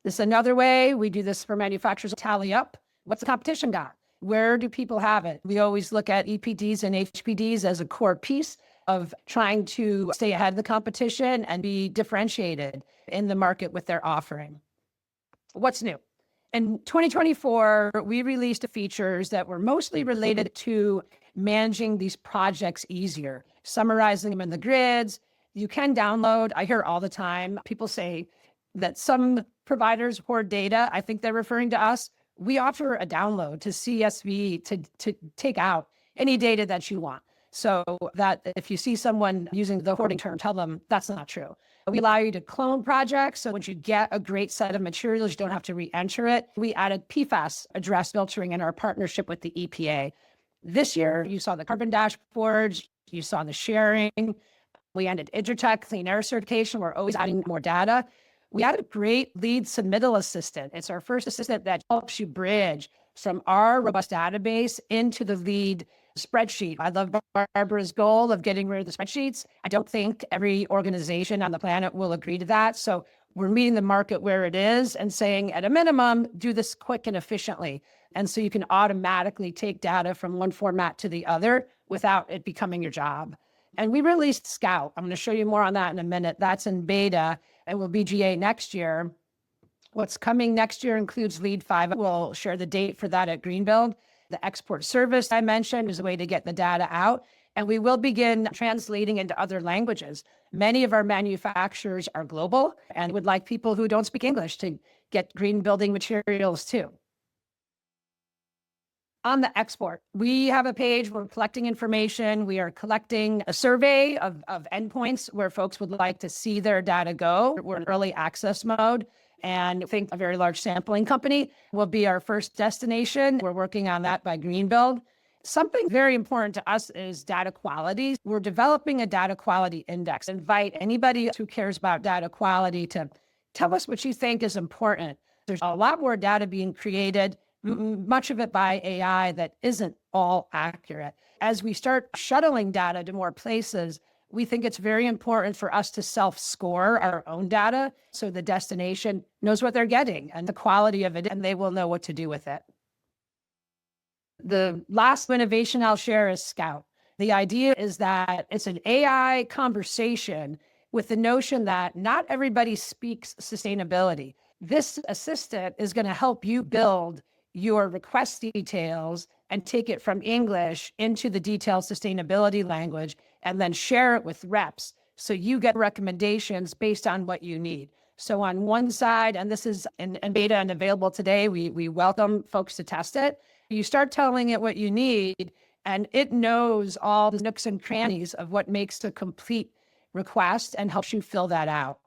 This is another way we do this for manufacturers. Tally up. What's the competition got? Where do people have it? We always look at EPDs and HPDs as a core piece of trying to stay ahead of the competition and be differentiated in the market with their offering. What's new? In 2024, we released features that were mostly related to managing these projects easier, summarizing them in the grids. You can download. I hear all the time people say that some providers hoard data. I think they're referring to us. We offer a download to CSV to take out any data that you want. So that if you see someone using the hoarding term, tell them that's not true. We allow you to clone projects. So once you get a great set of materials, you don't have to re-enter it. We added PFAS address filtering in our partnership with the EPA. This year, you saw the carbon dashboards, you saw the sharing. We ended Intertech Clean Air certification. We're always adding more data. We had a great lead submittal assistant. It's our first assistant that helps you bridge from our robust database into the lead spreadsheet. I love Barbara's goal of getting rid of the spreadsheets. I don't think every organization on the planet will agree to that. So we're meeting the market where it is and saying, at a minimum, do this quick and efficiently. And so you can automatically take data from one format to the other without it becoming your job. And we released Scout. I'm going to show you more on that in a minute. That's in beta and will be GA next year. What's coming next year includes Lead 5. We'll share the date for that at Greenbuild. The export service I mentioned is a way to get the data out. And we will begin translating into other languages. Many of our manufacturers are global and would like people who don't speak English to get green building materials too. On the export, we have a page, we're collecting information. We are collecting a survey of endpoints where folks would like to see their data go. We're in early access mode. And I think a very large sampling company will be our first destination. We're working on that by Greenbuild. Something very important to us is data quality. We're developing a data quality index. Invite anybody who cares about data quality to tell us what you think is important. There's a lot more data being created, much of it by AI that isn't all accurate. As we start shuttling data to more places, We think it's very important for us to self-score our own data so the destination knows what they're getting and the quality of it, and they will know what to do with it. The last innovation I'll share is Scout. The idea is that it's an AI conversation with the notion that not everybody speaks sustainability. This assistant is going to help you build your request details and take it from English into the detailed sustainability language and then share it with reps. So you get recommendations based on what you need. So on one side, and this is in beta and available today, we welcome folks to test it. You start telling it what you need, and it knows all the nooks and crannies of what makes a complete request and helps you fill that out.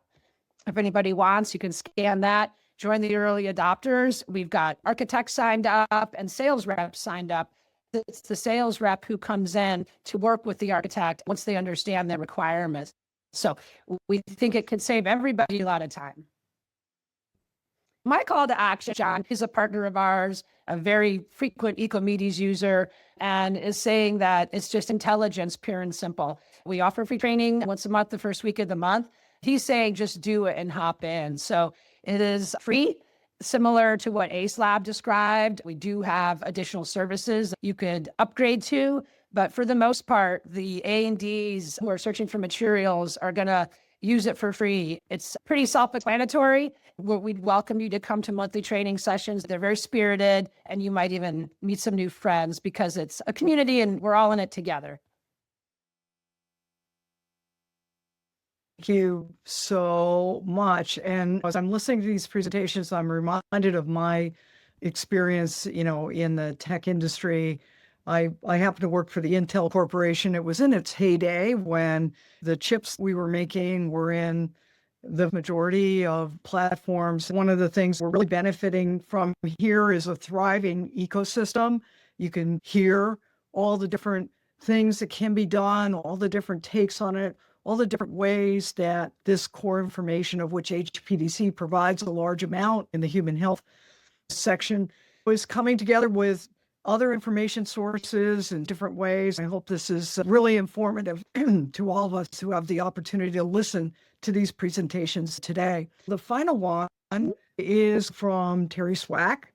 If anybody wants, you can scan that, join the early adopters. We've got architects signed up and sales reps signed up. It's the sales rep who comes in to work with the architect once they understand their requirements. So we think it could save everybody a lot of time. My call to action, John, is a partner of ours, a very frequent Ecomedes user, and is saying that it's just intelligence, pure and simple. We offer free training once a month, the first week of the month. He's saying just do it and hop in. So it is free, similar to what Ace Lab described. We do have additional services you could upgrade to, but for the most part, the A&Ds who are searching for materials are going to use it for free. It's pretty self-explanatory. We'd welcome you to come to monthly training sessions. They're very spirited, and you might even meet some new friends because it's a community and we're all in it together. Thank you so much. And as I'm listening to these presentations, I'm reminded of my experience, in the tech industry. I happen to work for the Intel Corporation. It was in its heyday when the chips we were making were in the majority of platforms. One of the things we're really benefiting from here is a thriving ecosystem. You can hear all the different things that can be done, all the different takes on it, all the different ways that this core information, of which HPDC provides a large amount in the human health section, is coming together with other information sources in different ways. I hope this is really informative to all of us who have the opportunity to listen to these presentations today. The final one is from Terry Swack.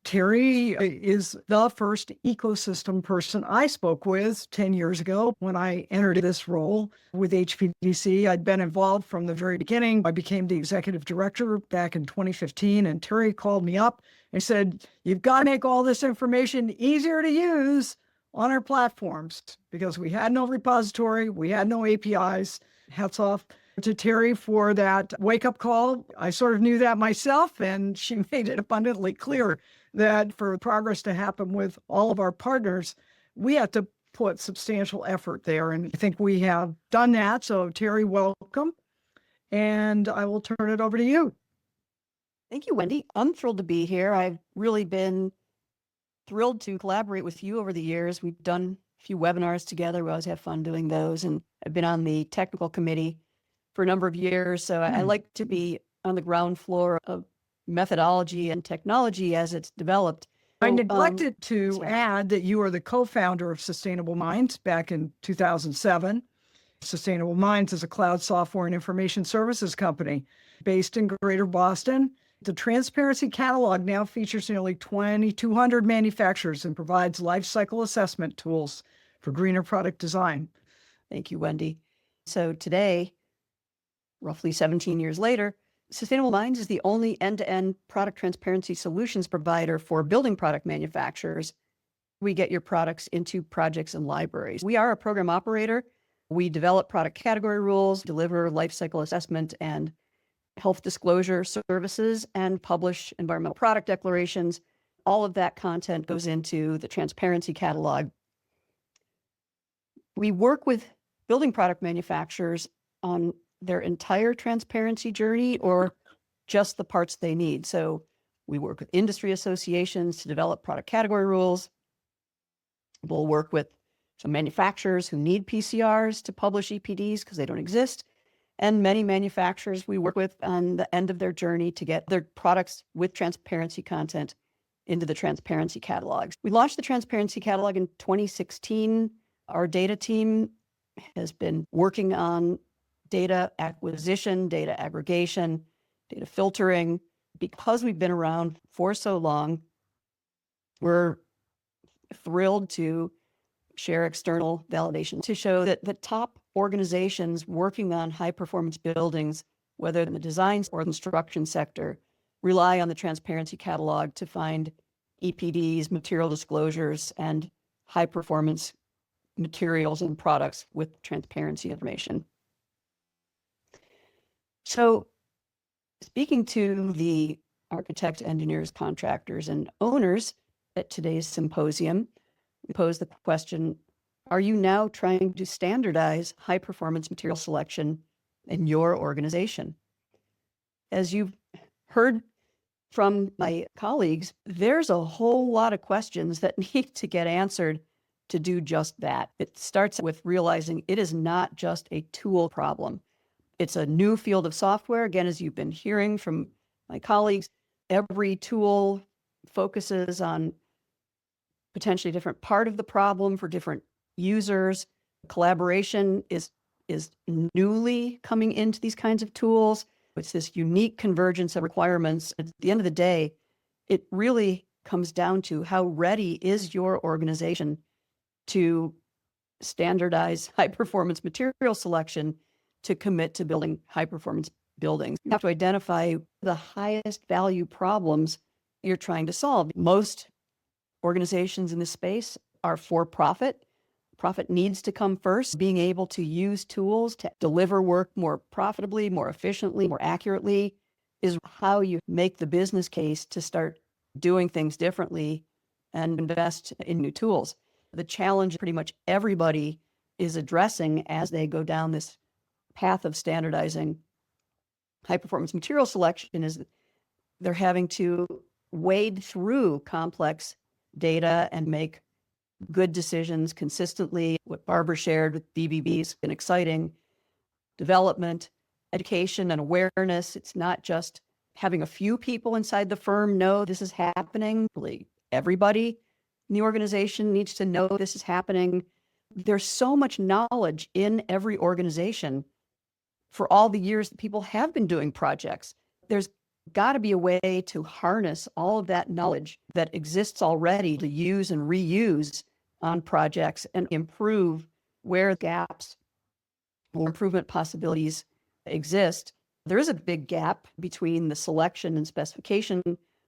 Terry is the first ecosystem person I spoke with 10 years ago when I entered this role with HPDC. I'd been involved from the very beginning. I became the executive director back in 2015, and Terry called me up and said, "You've got to make all this information easier to use on our platforms," because we had no repository, we had no APIs. Hats off to Terry for that wake-up call. I sort of knew that myself, and she made it abundantly clear that for progress to happen with all of our partners, we have to put substantial effort there. And I think we have done that. So Terry, welcome. And I will turn it over to you. Thank you, Wendy. I'm thrilled to be here. I've really been thrilled to collaborate with you over the years. We've done a few webinars together. We always have fun doing those. And I've been on the technical committee for a number of years. So I like to be on the ground floor of methodology and technology as it's developed. I neglected to add that you are the co-founder of Sustainable Minds back in 2007. Sustainable Minds is a cloud software and information services company based in Greater Boston. The Transparency Catalog now features nearly 2,200 manufacturers and provides life cycle assessment tools for greener product design. Thank you, Wendy. So today, roughly 17 years later, Sustainable Minds is the only end-to-end product transparency solutions provider for building product manufacturers. We get your products into projects and libraries. We are a program operator. We develop product category rules, deliver lifecycle assessment and health disclosure services, and publish environmental product declarations. All of that content goes into the Transparency Catalog. We work with building product manufacturers on their entire transparency journey or just the parts they need. So we work with industry associations to develop product category rules. We'll work with some manufacturers who need PCRs to publish EPDs because they don't exist. And many manufacturers we work with on the end of their journey to get their products with transparency content into the Transparency Catalogs. We launched the Transparency Catalog in 2016. Our data team has been working on data acquisition, data aggregation, data filtering. Because we've been around for so long, we're thrilled to share external validation to show that the top organizations working on high performance buildings, whether in the design or construction sector, rely on the transparency catalog to find EPDs, material disclosures, and high performance materials and products with transparency information. So, speaking to the architects, engineers, contractors, and owners at today's symposium, we pose the question, are you now trying to standardize high performance material selection in your organization? As you've heard from my colleagues, there's a whole lot of questions that need to get answered to do just that. It starts with realizing it is not just a tool problem. It's a new field of software. Again, as you've been hearing from my colleagues, every tool focuses on potentially a different part of the problem for different users. Collaboration is newly coming into these kinds of tools. It's this unique convergence of requirements. At the end of the day, it really comes down to how ready is your organization to standardize high performance material selection to commit to building high performance buildings. You have to identify the highest value problems you're trying to solve. Most organizations in this space are for profit. Profit needs to come first. Being able to use tools to deliver work more profitably, more efficiently, more accurately is how you make the business case to start doing things differently and invest in new tools. The challenge pretty much everybody is addressing as they go down this path of standardizing high performance material selection is they're having to wade through complex data and make good decisions consistently. What Barbara shared with BBB has been exciting. Development, education, and awareness. It's not just having a few people inside the firm know this is happening. Really, everybody in the organization needs to know this is happening. There's so much knowledge in every organization for all the years that people have been doing projects. There's got to be a way to harness all of that knowledge that exists already to use and reuse on projects and improve where gaps or improvement possibilities exist. There is a big gap between the selection and specification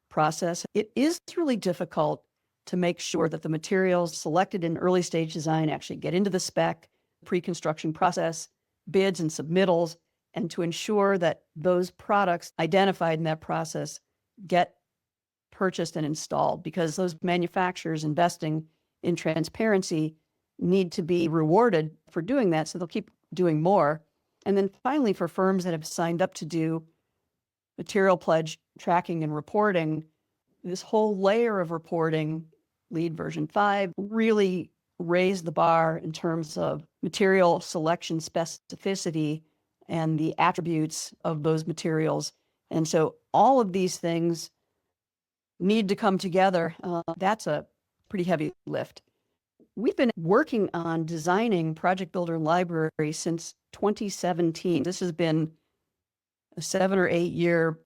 process. It is really difficult to make sure that the materials selected in early stage design actually get into the spec, pre-construction process, bids and submittals, and to ensure that those products identified in that process get purchased and installed, because those manufacturers investing in transparency need to be rewarded for doing that, so they'll keep doing more. And then finally, for firms that have signed up to do material pledge tracking and reporting, this whole layer of reporting, LEED version 5, really raised the bar in terms of material selection specificity and the attributes of those materials. And so all of these things need to come together. That's a pretty heavy lift. We've been working on designing Project Builder Library since 2017. This has been a 7 or 8 year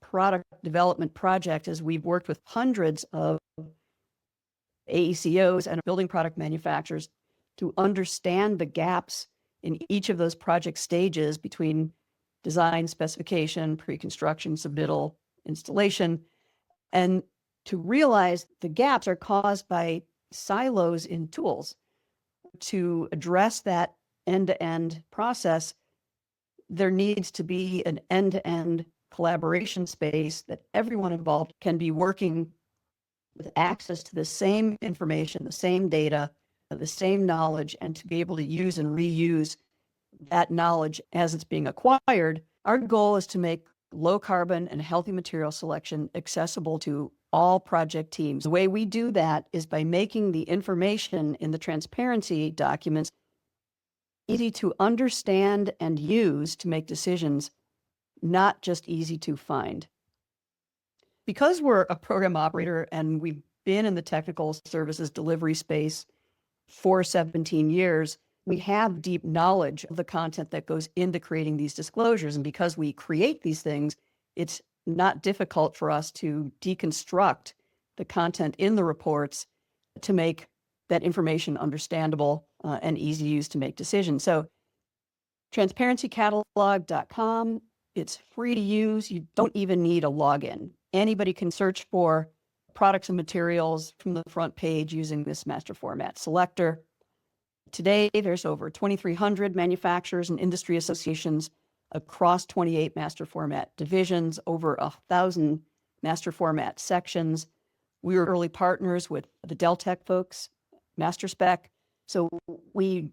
product development project as we've worked with hundreds of AECOs and building product manufacturers to understand the gaps in each of those project stages between design, specification, pre-construction, submittal, installation, and to realize the gaps are caused by silos in tools. To address that end-to-end process, there needs to be an end-to-end collaboration space that everyone involved can be working with access to the same information, the same data, the same knowledge, and to be able to use and reuse that knowledge as it's being acquired. Our goal is to make low carbon and healthy material selection accessible to all project teams. The way we do that is by making the information in the transparency documents easy to understand and use to make decisions, not just easy to find. Because we're a program operator and we've been in the technical services delivery space for 17 years, we have deep knowledge of the content that goes into creating these disclosures. And because we create these things, it's not difficult for us to deconstruct the content in the reports to make that information understandable and easy to use to make decisions. So transparencycatalog.com, it's free to use. You don't even need a login. Anybody can search for products and materials from the front page using this master format selector. Today, there's over 2,300 manufacturers and industry associations across 28 master format divisions, over 1,000 master format sections. We were early partners with the Deltec folks, Master Spec. So we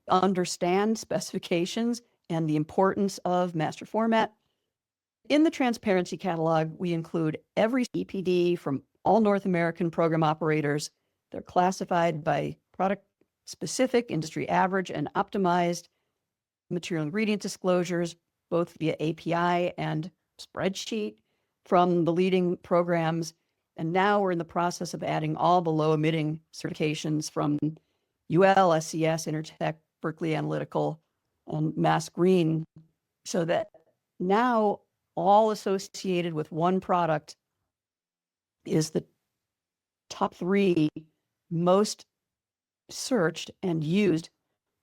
understand specifications and the importance of master format. In the Transparency Catalog, we include every EPD from all North American program operators. They're classified by product-specific, industry average, and optimized material ingredient disclosures, both via API and spreadsheet from the leading programs. And now we're in the process of adding all the low-emitting certifications from UL, SCS, Intertech, Berkeley Analytical, and Mass Green, so that now all associated with one product is the top 3 most searched and used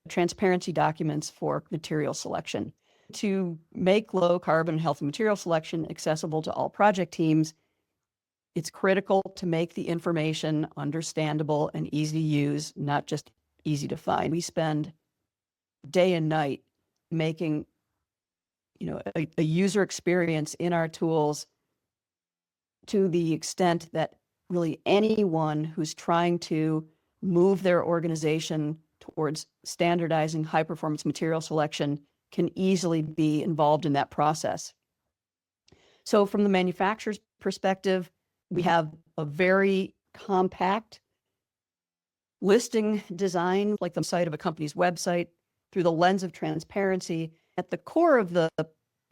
transparency documents for material selection. To make low carbon healthy material selection accessible to all project teams, it's critical to make the information understandable and easy to use, not just easy to find. We spend day and night making a user experience in our tools to the extent that really anyone who's trying to move their organization towards standardizing high performance material selection can easily be involved in that process. So from the manufacturer's perspective, we have a very compact listing design, like the site of a company's website, through the lens of transparency. At the core of the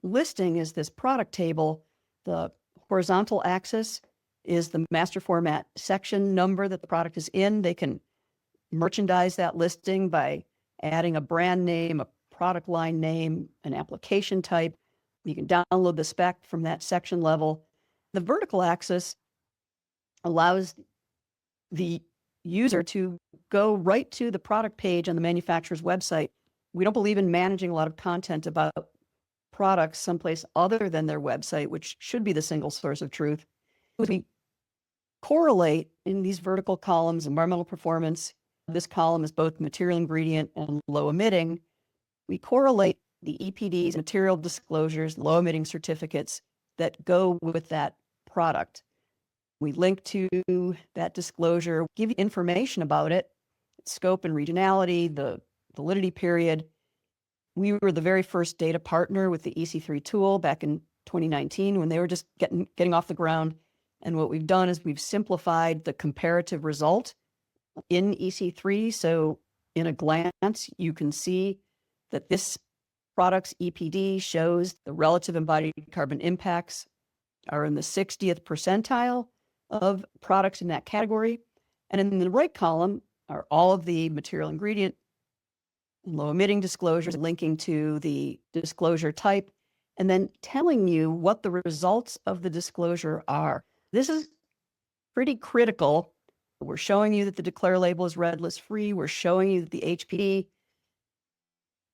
listing is this product table. The horizontal axis is the master format section number that the product is in. They can merchandise that listing by adding a brand name, a product line name, an application type. You can download the spec from that section level. The vertical axis allows the user to go right to the product page on the manufacturer's website. We don't believe in managing a lot of content about products someplace other than their website, which should be the single source of truth. We correlate in these vertical columns environmental performance. This column is both material ingredient and low emitting. We correlate the EPD's material disclosures, low emitting certificates that go with that product. We link to that disclosure, give you information about it, scope and regionality, the validity period. We were the very first data partner with the EC3 tool back in 2019 when they were just getting off the ground. And what we've done is we've simplified the comparative result in EC3. So in a glance, you can see that this product's EPD shows the relative embodied carbon impacts are in the 60th percentile of products in that category. And in the right column are all of the material ingredient low emitting disclosures linking to the disclosure type, and then telling you what the results of the disclosure are. This is pretty critical. We're showing you that the declare label is red list free. We're showing you that the HPD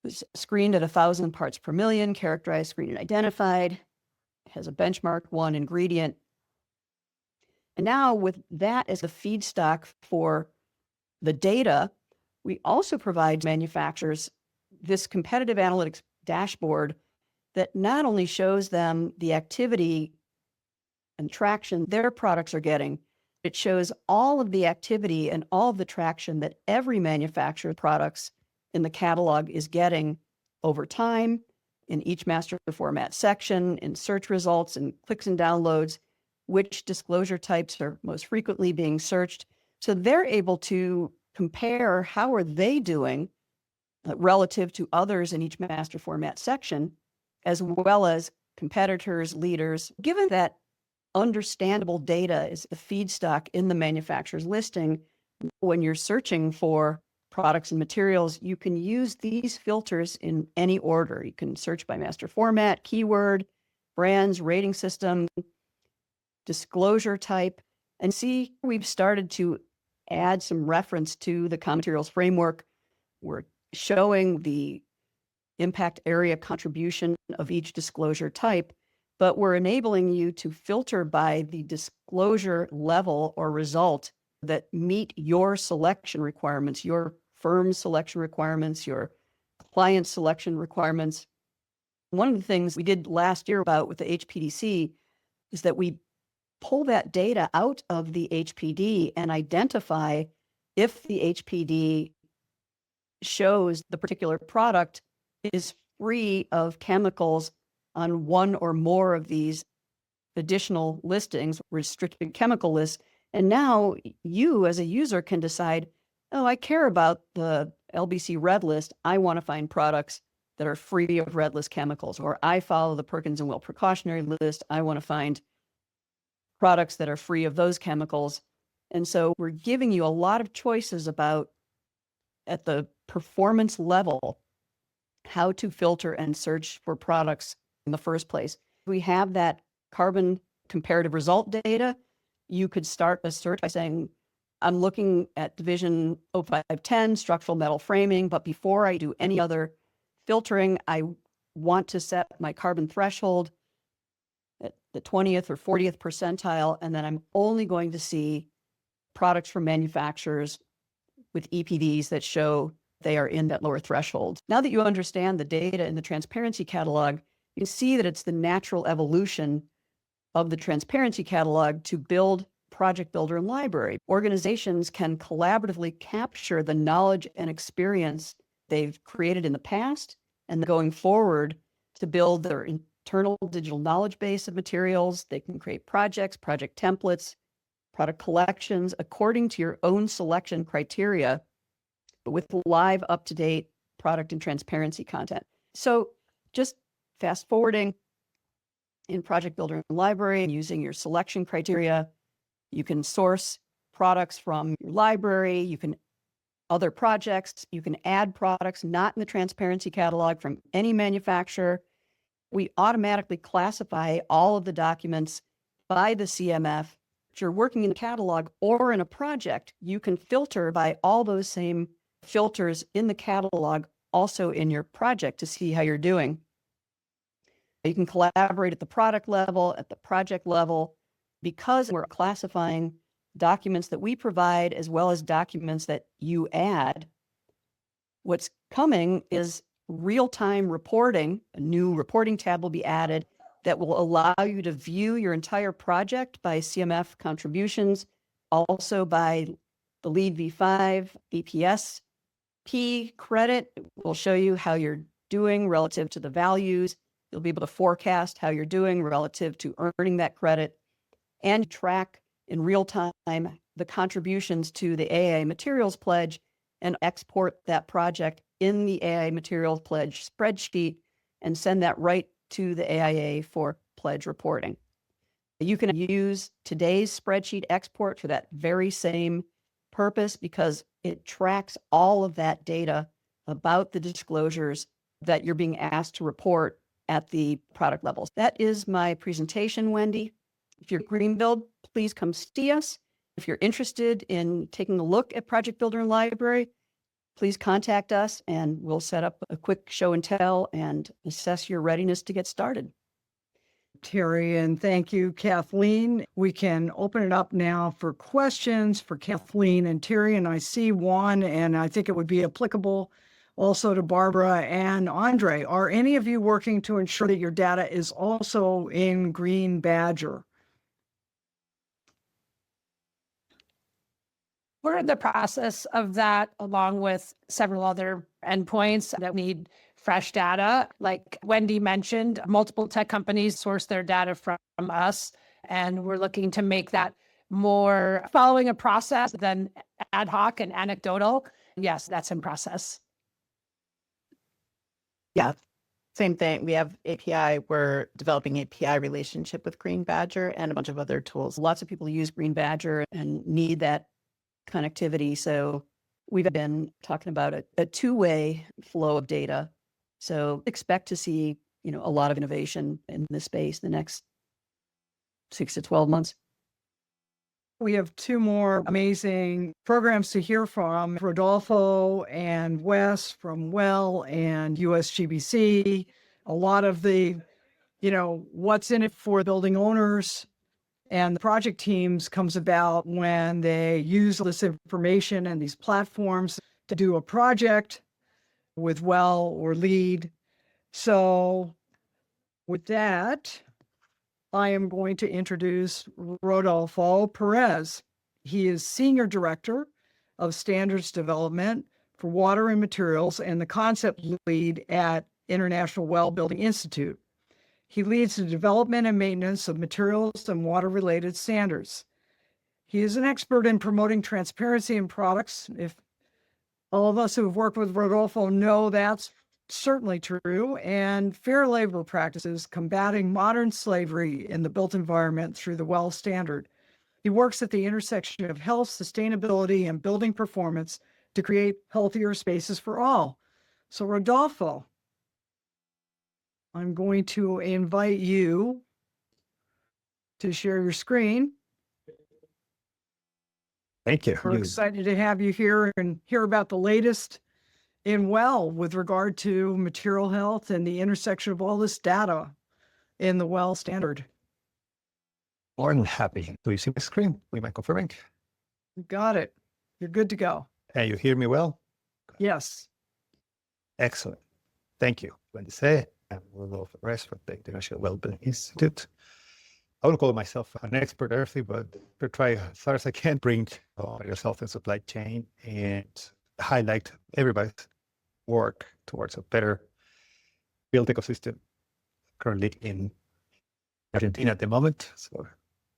was screened at 1,000 parts per million, characterized, screened, and identified. It has a benchmark 1 ingredient. And now with that as the feedstock for the data, we also provide manufacturers this competitive analytics dashboard that not only shows them the activity and traction their products are getting, it shows all of the activity and all of the traction that every manufacturer's products in the catalog is getting over time in each master format section, in search results and clicks and downloads, which disclosure types are most frequently being searched. So they're able to compare how are they doing relative to others in each master format section, as well as competitors, leaders. Given that understandable data is the feedstock in the manufacturer's listing, when you're searching for products and materials, you can use these filters in any order. You can search by master format, keyword, brands, rating system, disclosure type, and see we've started to add some reference to the common materials framework. We're showing the impact area contribution of each disclosure type, but we're enabling you to filter by the disclosure level or result that meet your selection requirements, your firm selection requirements, your client selection requirements. One of the things we did last year about with the HPDC is that we pull that data out of the HPD and identify if the HPD shows the particular product is free of chemicals on one or more of these additional listings, restricted chemical lists. And now you as a user can decide, oh, I care about the LBC red list. I want to find products that are free of red list chemicals, or I follow the Perkins and Will precautionary list. I want to find products that are free of those chemicals. And so we're giving you a lot of choices about, at the performance level, how to filter and search for products in the first place. We have that carbon comparative result data. You could start a search by saying, I'm looking at division 0510, structural metal framing, but before I do any other filtering, I want to set my carbon threshold at the 20th or 40th percentile, and then I'm only going to see products from manufacturers with EPDs that show they are in that lower threshold. Now that you understand the data in the transparency catalog, you can see that it's the natural evolution of the transparency catalog to build project builder and library. Organizations can collaboratively capture the knowledge and experience they've created in the past and going forward to build their internal digital knowledge base of materials. They can create projects, project templates, product collections according to your own selection criteria, but with live, up-to-date product and transparency content. So just fast forwarding in Project Builder and Library and using your selection criteria, you can source products from your library, you can other projects, you can add products not in the transparency catalog from any manufacturer. We automatically classify all of the documents by the CMF. If you're working in a catalog or in a project, you can filter by all those same filters in the catalog, also in your project, to see how you're doing. You can collaborate at the product level, at the project level, because we're classifying documents that we provide as well as documents that you add. What's coming is real-time reporting. A new reporting tab will be added that will allow you to view your entire project by CMF contributions, also by the LEED v5 APS P credit. Will show you how you're doing relative to the values. You'll be able to forecast how you're doing relative to earning that credit and track in real time the contributions to the AA Materials Pledge and export that project in the AA Materials Pledge spreadsheet and send that right to the AIA for pledge reporting. You can use today's spreadsheet export for that very same purpose because it tracks all of that data about the disclosures that you're being asked to report at the product levels. That is my presentation, Wendy. If you're Greenbuild, please come see us. If you're interested in taking a look at Project Builder and Library, please contact us and we'll set up a quick show and tell and assess your readiness to get started. Terry, and thank you, Kathleen. We can open it up now for questions for Kathleen and Terry, and I see one, and I think it would be applicable also to Barbara and Andre. Are any of you working to ensure that your data is also in Green Badger? We're in the process of that, along with several other endpoints that need fresh data. Like Wendy mentioned, multiple tech companies source their data from us, and we're looking to make that more following a process than ad hoc and anecdotal. Yes, that's in process. Yeah, same thing. We have API. We're developing API relationship with Green Badger and a bunch of other tools. Lots of people use Green Badger and need that connectivity. So we've been talking about a two-way flow of data. So expect to see, a lot of innovation in this space in the next 6 to 12 months. We have two more amazing programs to hear from, Rodolfo and Wes from Well and USGBC. A lot of the, what's in it for building owners and the project teams comes about when they use this information and these platforms to do a project with Well or Lead. So with that, I am going to introduce Rodolfo Perez. He is Senior Director of Standards Development for Water and Materials and the Concept Lead at International Well Building Institute. He leads the development and maintenance of materials and water-related standards. He is an expert in promoting transparency in products. If all of us who have worked with Rodolfo know that's certainly true, and fair labor practices, combating modern slavery in the built environment through the WELL standard. He works at the intersection of health, sustainability, and building performance to create healthier spaces for all. So Rodolfo, I'm going to invite you to share your screen. Thank you. We're excited to have you here and hear about the latest in Well with regard to material health and the intersection of all this data in the Well standard. More than happy. Do you see my screen? Am I confirming? You got it. You're good to go. And you hear me well? Yes. Excellent. Thank you. When you say, I'm Rodolfo Perez from the International Well Building Institute. I would call myself an expert earthly, but to try as far as I can bring health and supply chain and highlight everybody's work towards a better built ecosystem currently in Argentina at the moment. So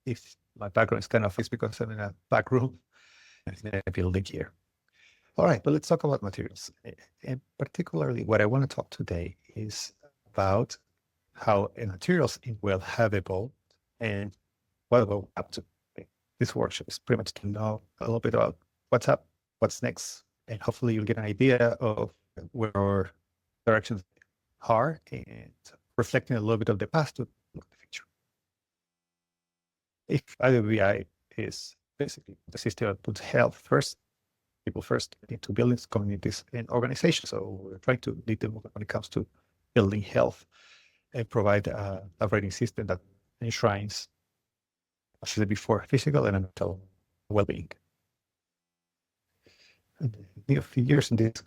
if my background is kind of, it's because I'm in a back room and in a building here. All right, but let's talk about materials. And particularly what I want to talk today is about how materials in Well have evolved and what we're up to. This workshop is pretty much to know a little bit about what's up, what's next, and hopefully you'll get an idea of where our directions are and reflecting a little bit of the past to look at the future. If IWBI is basically the system that puts health first, people first into buildings, communities, and organizations. So we're trying to lead them when it comes to building health and provide a rating system that enshrines, as I said before, physical and mental well-being. In a few years in this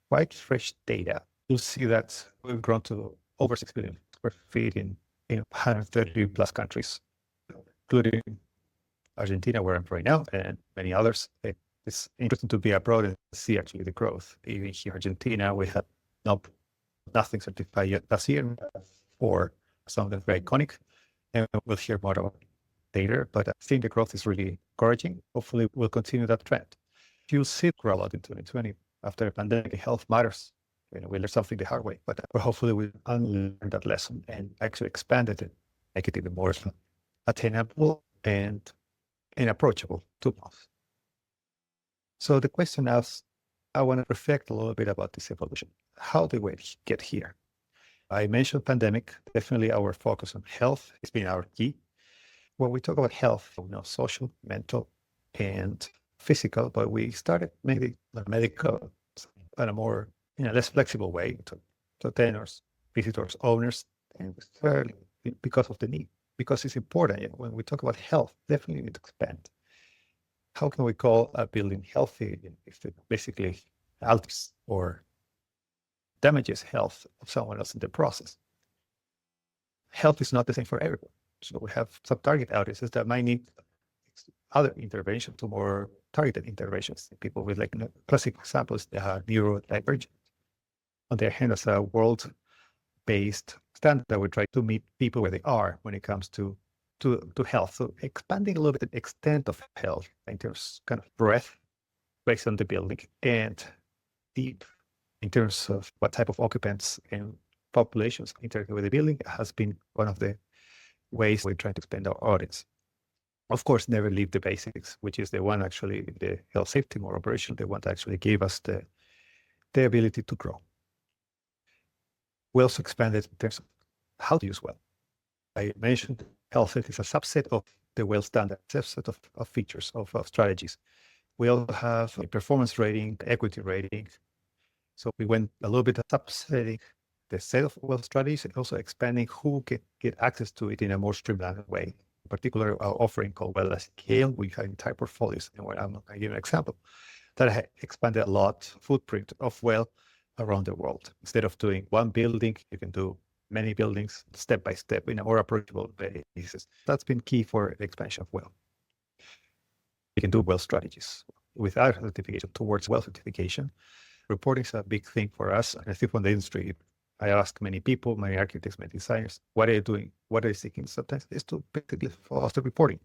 quite fresh data, you'll see that we've grown to over 6 billion square feet in 130 plus countries, including Argentina, where I'm right now, and many others. It's interesting to be abroad and see actually the growth. Even here in Argentina, we had nothing certified yet last year, or some of them very iconic, and we'll hear more about it later. But I think the growth is really encouraging. Hopefully, we'll continue that trend. You'll see it grow a lot in 2020 after the pandemic. Health matters. We learned something the hard way, but hopefully we unlearn that lesson and actually expand it and make it even more attainable and approachable to us. So the question is, I want to reflect a little bit about this evolution. How did we get here? I mentioned pandemic. Definitely our focus on health has been our key. When we talk about health, social, mental, and physical, but we started maybe medical in a more, less flexible way to tenants, visitors, owners, and because of the need, because it's important. When we talk about health, definitely need to expand. How can we call a building healthy if it basically alters or damages health of someone else in the process? Health is not the same for everyone. So we have some target audiences that might need other intervention to more targeted interventions. People with classic examples, they are neurodivergent. On the other hand, as a world-based standard that we try to meet people where they are when it comes to health. So expanding a little bit the extent of health in terms of kind of breadth based on the building and deep in terms of what type of occupants and populations interact with the building has been one of the ways we're trying to expand our audience. Of course, never leave the basics, which is the one actually, the health, safety, more operation, the one that actually gave us the ability to grow. We also expanded in terms of how to use well. I mentioned health is a subset of the well standard, subset of features, of strategies. We also have a performance rating, equity rating. So we went a little bit subsetting the set of well strategies and also expanding who can get access to it in a more streamlined way. In particular, our offering called Well at Scale, we have entire portfolios. And I'm going to give an example that I expanded a lot footprint of well around the world. Instead of doing one building, you can do many buildings step by step in a more approachable basis. That's been key for the expansion of well. You can do well strategies without certification towards well certification. Reporting is a big thing for us. And I think from the industry, I ask many people, many architects, many designers, what are you doing? What are you seeking? Sometimes it's to basically foster reporting.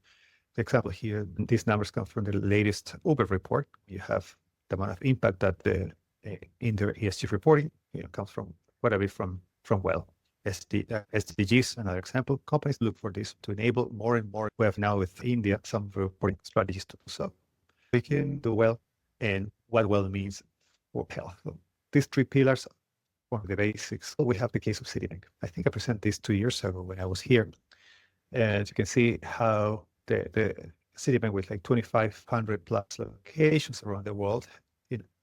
The example here, these numbers come from the latest Uber report. You have the amount of impact that in their ESG reporting comes from whatever from well. SDGs, another example. Companies look for this to enable more and more. We have now with India some reporting strategies to do so. We can do well, and what well means for health. So these three pillars are the basics. We have the case of Citibank. I think I presented this 2 years ago when I was here. And you can see how the Citibank with like 2,500 plus locations around the world,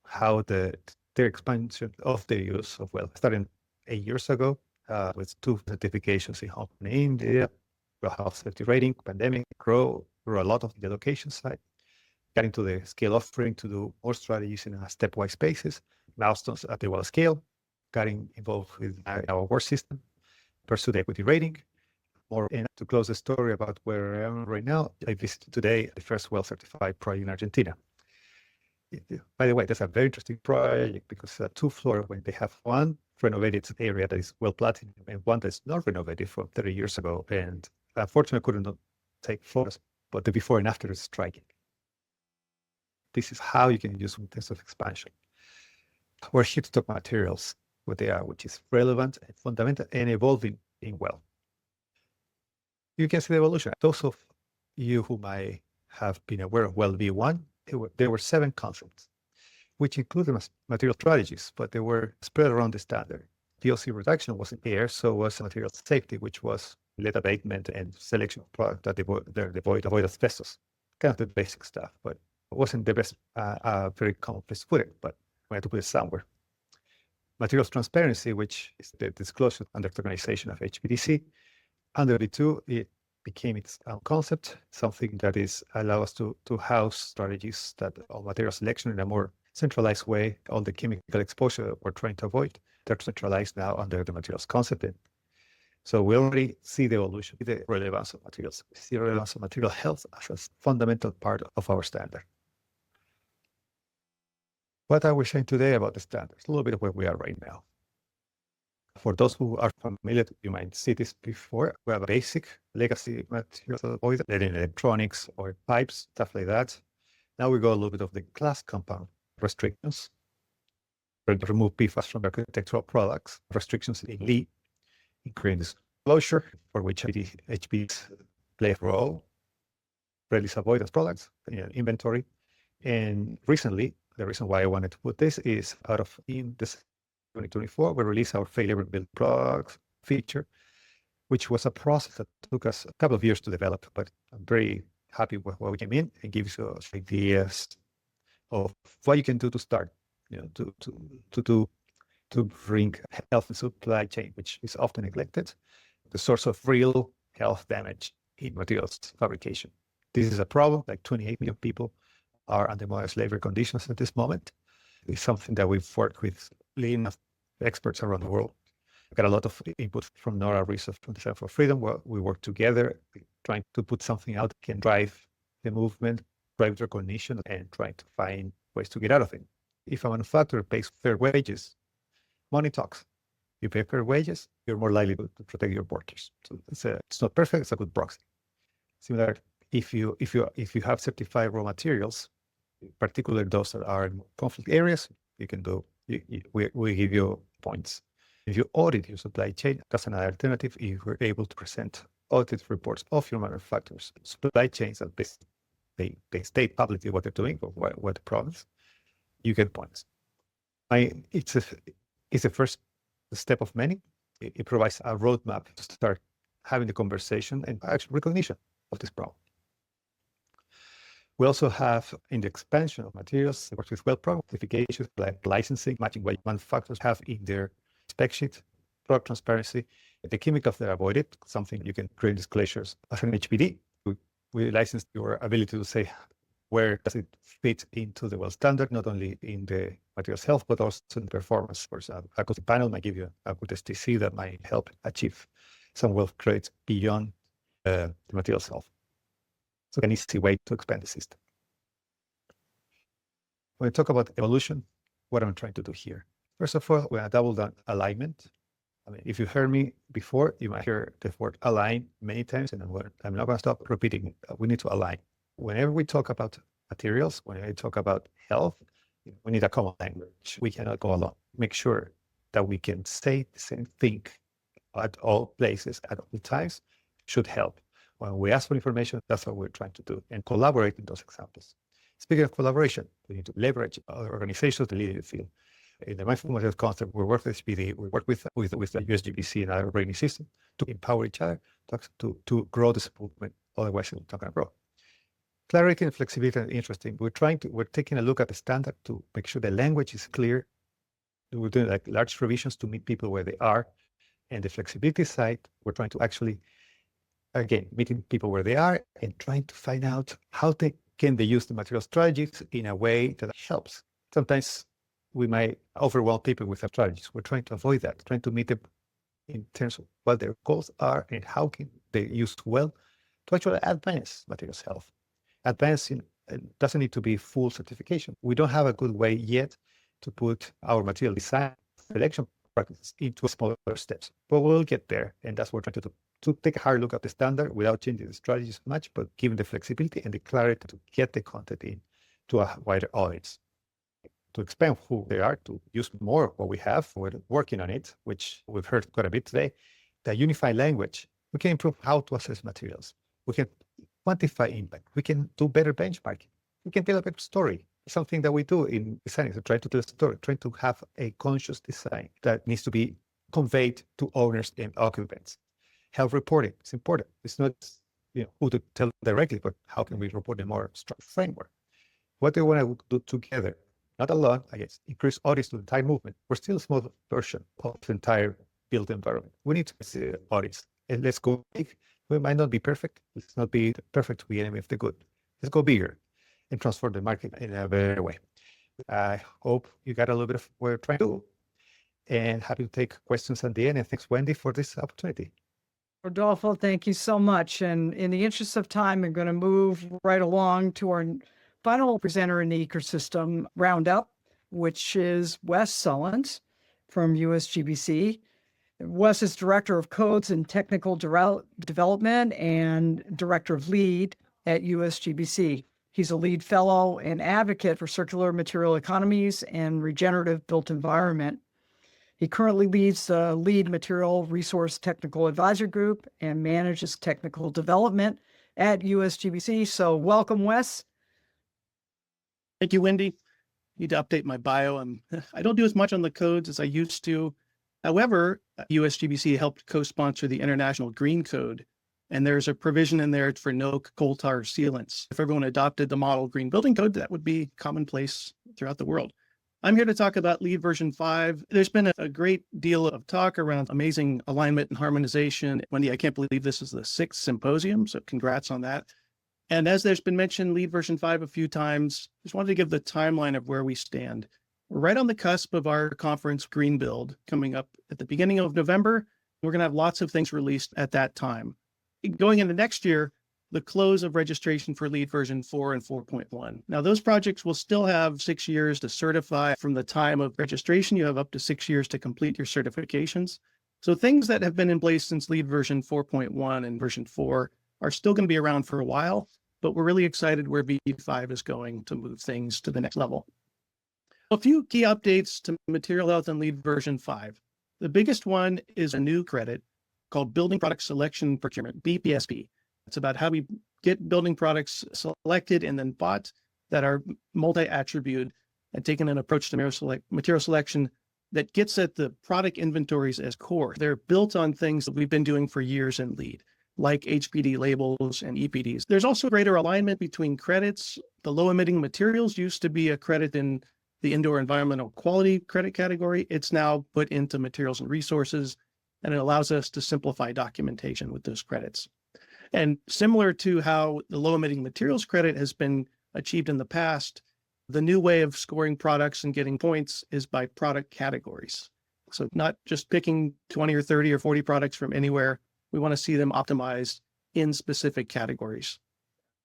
how their expansion of the use of well started 8 years ago with 2 certifications in Hong Kong and India, health safety rating, pandemic, grow a lot of the location side, got into the scale offering to do more strategies in a stepwise basis, milestones at the well scale, getting involved with our work system, pursue the equity rating. More and to close the story about where I am right now, I visited today the first well certified project in Argentina. By the way, that's a very interesting project because 2-floor, when they have one renovated area that is well platinum and one that's not renovated from 30 years ago. And unfortunately, I couldn't take photos, but the before and after is striking. This is how you can use in terms of expansion. We're here to talk materials, what they are, which is relevant and fundamental and evolving in well. You can see the evolution. Those of you who might have been aware of well V1, there were 7 concepts, which included material strategies, but they were spread around the standard. VOC reduction wasn't there, so was material safety, which was lead abatement and selection of products that avoid asbestos. Kind of the basic stuff, but it wasn't the best, very common place to put it, but we had to put it somewhere. Materials transparency, which is the disclosure under the organization of HPDC. Under V2, it became its own concept, something that is allow us to house strategies that all material selection in a more centralized way, all the chemical exposure we're trying to avoid, they're centralized now under the materials concept. So we already see the evolution, the relevance of materials. We see the relevance of material health as a fundamental part of our standard. What are we saying today about the standards? A little bit of where we are right now. For those who are familiar, you might see this before. We have a basic legacy materials avoided, in electronics or pipes, stuff like that. Now we go a little bit of the glass compound restrictions. Remove PFAS from architectural products, restrictions in LEED, including disclosure, for which HPDC play a role, release avoidance products, inventory. And recently, the reason why I wanted to put this is in this 2024, we released our failure build products feature, which was a process that took us a couple of years to develop, but I'm very happy with what we came in and gives us ideas of what you can do to start, to bring health and supply chain, which is often neglected, the source of real health damage in materials fabrication. This is a problem. Like 28 million people are under modern slavery conditions at this moment. It's something that we've worked with lean experts around the world. We got a lot of input from Nora Research from the Center for Freedom, where we work together, trying to put something out that can drive the movement, drive recognition, and trying to find ways to get out of it. If a manufacturer pays fair wages, money talks. You pay fair wages, you're more likely to protect your workers. So it's not perfect, it's a good proxy. Similar, if you have certified raw materials, particularly those that are in conflict areas, you can do. We give you points. If you audit your supply chain, that's another alternative. If we're able to present audit reports of your manufacturers, supply chains, that they state publicly what they're doing or what the problems, you get points. It's the first step of many. It provides a roadmap to start having the conversation and actual recognition of this problem. We also have, in the expansion of materials, it works with well-program certifications like licensing, matching what manufacturers have in their spec sheet, product transparency, the chemicals that are avoided, something you can create disclosures as an HPD. We license your ability to say where does it fit into the well standard, not only in the materials health, but also in performance. For example, a good panel might give you a good STC that might help achieve some well credits beyond the materials health. So an easy way to expand the system. When we talk about evolution, what I'm trying to do here. First of all, we're going to double down alignment. I mean, if you heard me before, you might hear the word align many times, and I'm not going to stop repeating it. We need to align. Whenever we talk about materials, when we talk about health, we need a common language. We cannot go alone. Make sure that we can say the same thing at all places, at all times, should help. When we ask for information, that's what we're trying to do, and collaborate in those examples. Speaking of collaboration, we need to leverage other organizations to lead in the field. In the mindful materials concept, we work with HPD, we work with the USGBC and other rating system to empower each other to grow this movement. Otherwise, it's not going to grow. Clarity and flexibility are interesting. We're taking a look at the standard to make sure the language is clear. We're doing like large revisions to meet people where they are. And the flexibility side, we're trying to actually, again, meeting people where they are and trying to find out how they use the material strategies in a way that helps. Sometimes we might overwhelm people with our strategies. We're trying to avoid that, trying to meet them in terms of what their goals are and how can they use well to actually advance materials health. Advancing doesn't need to be full certification. We don't have a good way yet to put our material design selection practices into smaller steps, but we'll get there. And that's what we're trying to do, to take a hard look at the standard without changing the strategies much, but giving the flexibility and the clarity to get the content in to a wider audience. To expand who they are, to use more of what we have. We're working on it, which we've heard quite a bit today. The unified language, we can improve how to assess materials. We can quantify impact. We can do better benchmarking. We can tell a better story. Something that we do in designing, so try to tell a story, trying to have a conscious design that needs to be conveyed to owners and occupants. Health reporting is important. It's not who to tell directly, but how can we report in a more structured framework? What do we want to do together? Not alone, I guess, increase audits to the entire movement. We're still a small version of the entire built environment. We need to see audits. And let's go big. We might not be perfect. Let's not be perfect to be enemy of the good. Let's go bigger and transform the market in a better way. I hope you got a little bit of what we're trying to do. And happy to take questions at the end. And thanks, Wendy, for this opportunity. Rodolfo, thank you so much. And in the interest of time, I'm going to move right along to our final presenter in the ecosystem, Roundup, which is Wes Sullins from USGBC. Wes is Director of Codes and Technical Development and Director of LEAD at USGBC. He's a LEAD Fellow and advocate for circular material economies and regenerative built environment. He currently leads the LEAD Material Resource Technical Advisory Group and manages technical development at USGBC. So welcome, Wes. Thank you, Wendy. Need to update my bio. I don't do as much on the codes as I used to. However, USGBC helped co-sponsor the International Green Code, and there's a provision in there for no coal tar sealants. If everyone adopted the model green building code, that would be commonplace throughout the world. I'm here to talk about LEAD version 5. There's been a great deal of talk around amazing alignment and harmonization. Wendy, I can't believe this is the 6th symposium, so congrats on that. And as there's been mentioned, LEAD version 5 a few times, just wanted to give the timeline of where we stand. We're right on the cusp of our conference, Greenbuild, coming up at the beginning of November. We're going to have lots of things released at that time. Going into next year, the close of registration for LEAD version 4 and 4.1. Now, those projects will still have 6 years to certify. From the time of registration, you have up to 6 years to complete your certifications. So things that have been in place since LEAD version 4.1 and version 4 are still going to be around for a while, but we're really excited where V5 is going to move things to the next level. A few key updates to material health and LEAD version 5. The biggest one is a new credit. called Building Product Selection Procurement, BPSP. It's about how we get building products selected and then bought that are multi-attribute and taking an approach to material selection that gets at the product inventories as core. They're built on things that we've been doing for years in LEED, like HPD labels and EPDs. There's also greater alignment between credits. The low emitting materials used to be a credit in the indoor environmental quality credit category. It's now put into materials and resources, and it allows us to simplify documentation with those credits. And similar to how the low emitting materials credit has been achieved in the past, the new way of scoring products and getting points is by product categories. So not just picking 20 or 30 or 40 products from anywhere. We want to see them optimized in specific categories.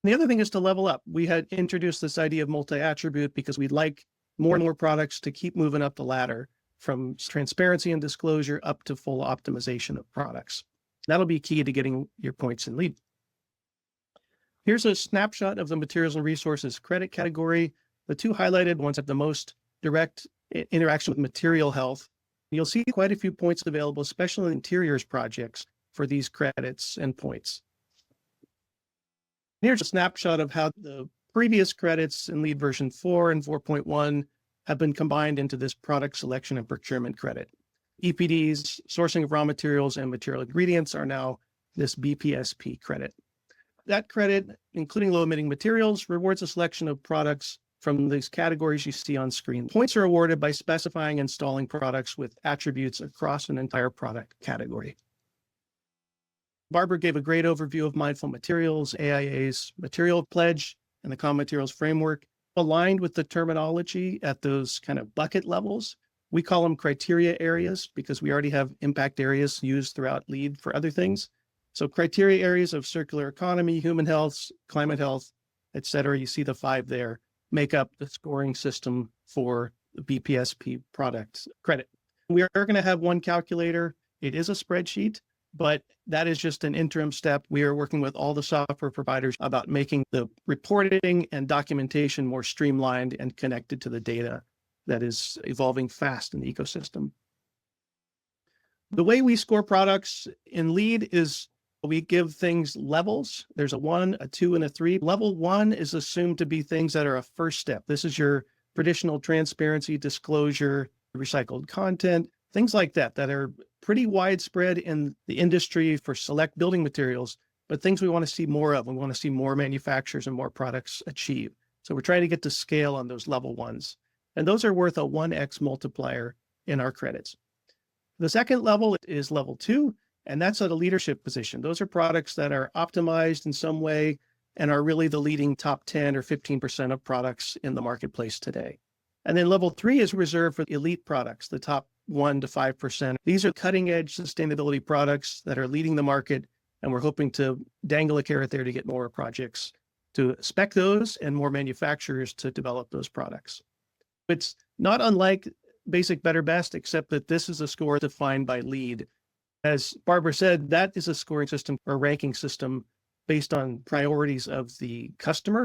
And the other thing is to level up. We had introduced this idea of multi-attribute because we'd like more and more products to keep moving up the ladder from transparency and disclosure up to full optimization of products. That'll be key to getting your points in LEED. Here's a snapshot of the materials and resources credit category. The two highlighted ones have the most direct interaction with material health. You'll see quite a few points available, especially in interiors projects, for these credits and points. Here's a snapshot of how the previous credits in LEED version 4 and 4.1 have been combined into this product selection and procurement credit. EPDs, sourcing of raw materials and material ingredients, are now this BPSP credit. That credit, including low emitting materials, rewards a selection of products from these categories you see on screen. Points are awarded by specifying and installing products with attributes across an entire product category. Barbara gave a great overview of mindful materials, AIA's material pledge, and the common materials framework. Aligned with the terminology at those kind of bucket levels, we call them criteria areas because we already have impact areas used throughout LEED for other things. So criteria areas of circular economy, human health, climate health, et cetera, you see the 5 there, make up the scoring system for the BPSP product credit. We are going to have one calculator. It is a spreadsheet, but that is just an interim step. We are working with all the software providers about making the reporting and documentation more streamlined and connected to the data that is evolving fast in the ecosystem. The way we score products in LEED is we give things levels. There's a 1, a 2, and a 3. Level 1 is assumed to be things that are a first step. This is your traditional transparency, disclosure, recycled content, things like that, that are pretty widespread in the industry for select building materials, but things we want to see more of. We want to see more manufacturers and more products achieve. So we're trying to get to scale on those level 1s. And those are worth a 1x multiplier in our credits. The second level is level 2. And that's at a leadership position. Those are products that are optimized in some way and are really the leading top 10 or 15% of products in the marketplace today. And then level 3 is reserved for elite products, the top 1 to 5%. These are cutting edge sustainability products that are leading the market. And we're hoping to dangle a carrot there to get more projects to spec those and more manufacturers to develop those products. It's not unlike basic, better, best, except that this is a score defined by LEED. As Barbara said, that is a scoring system or ranking system based on priorities of the customer.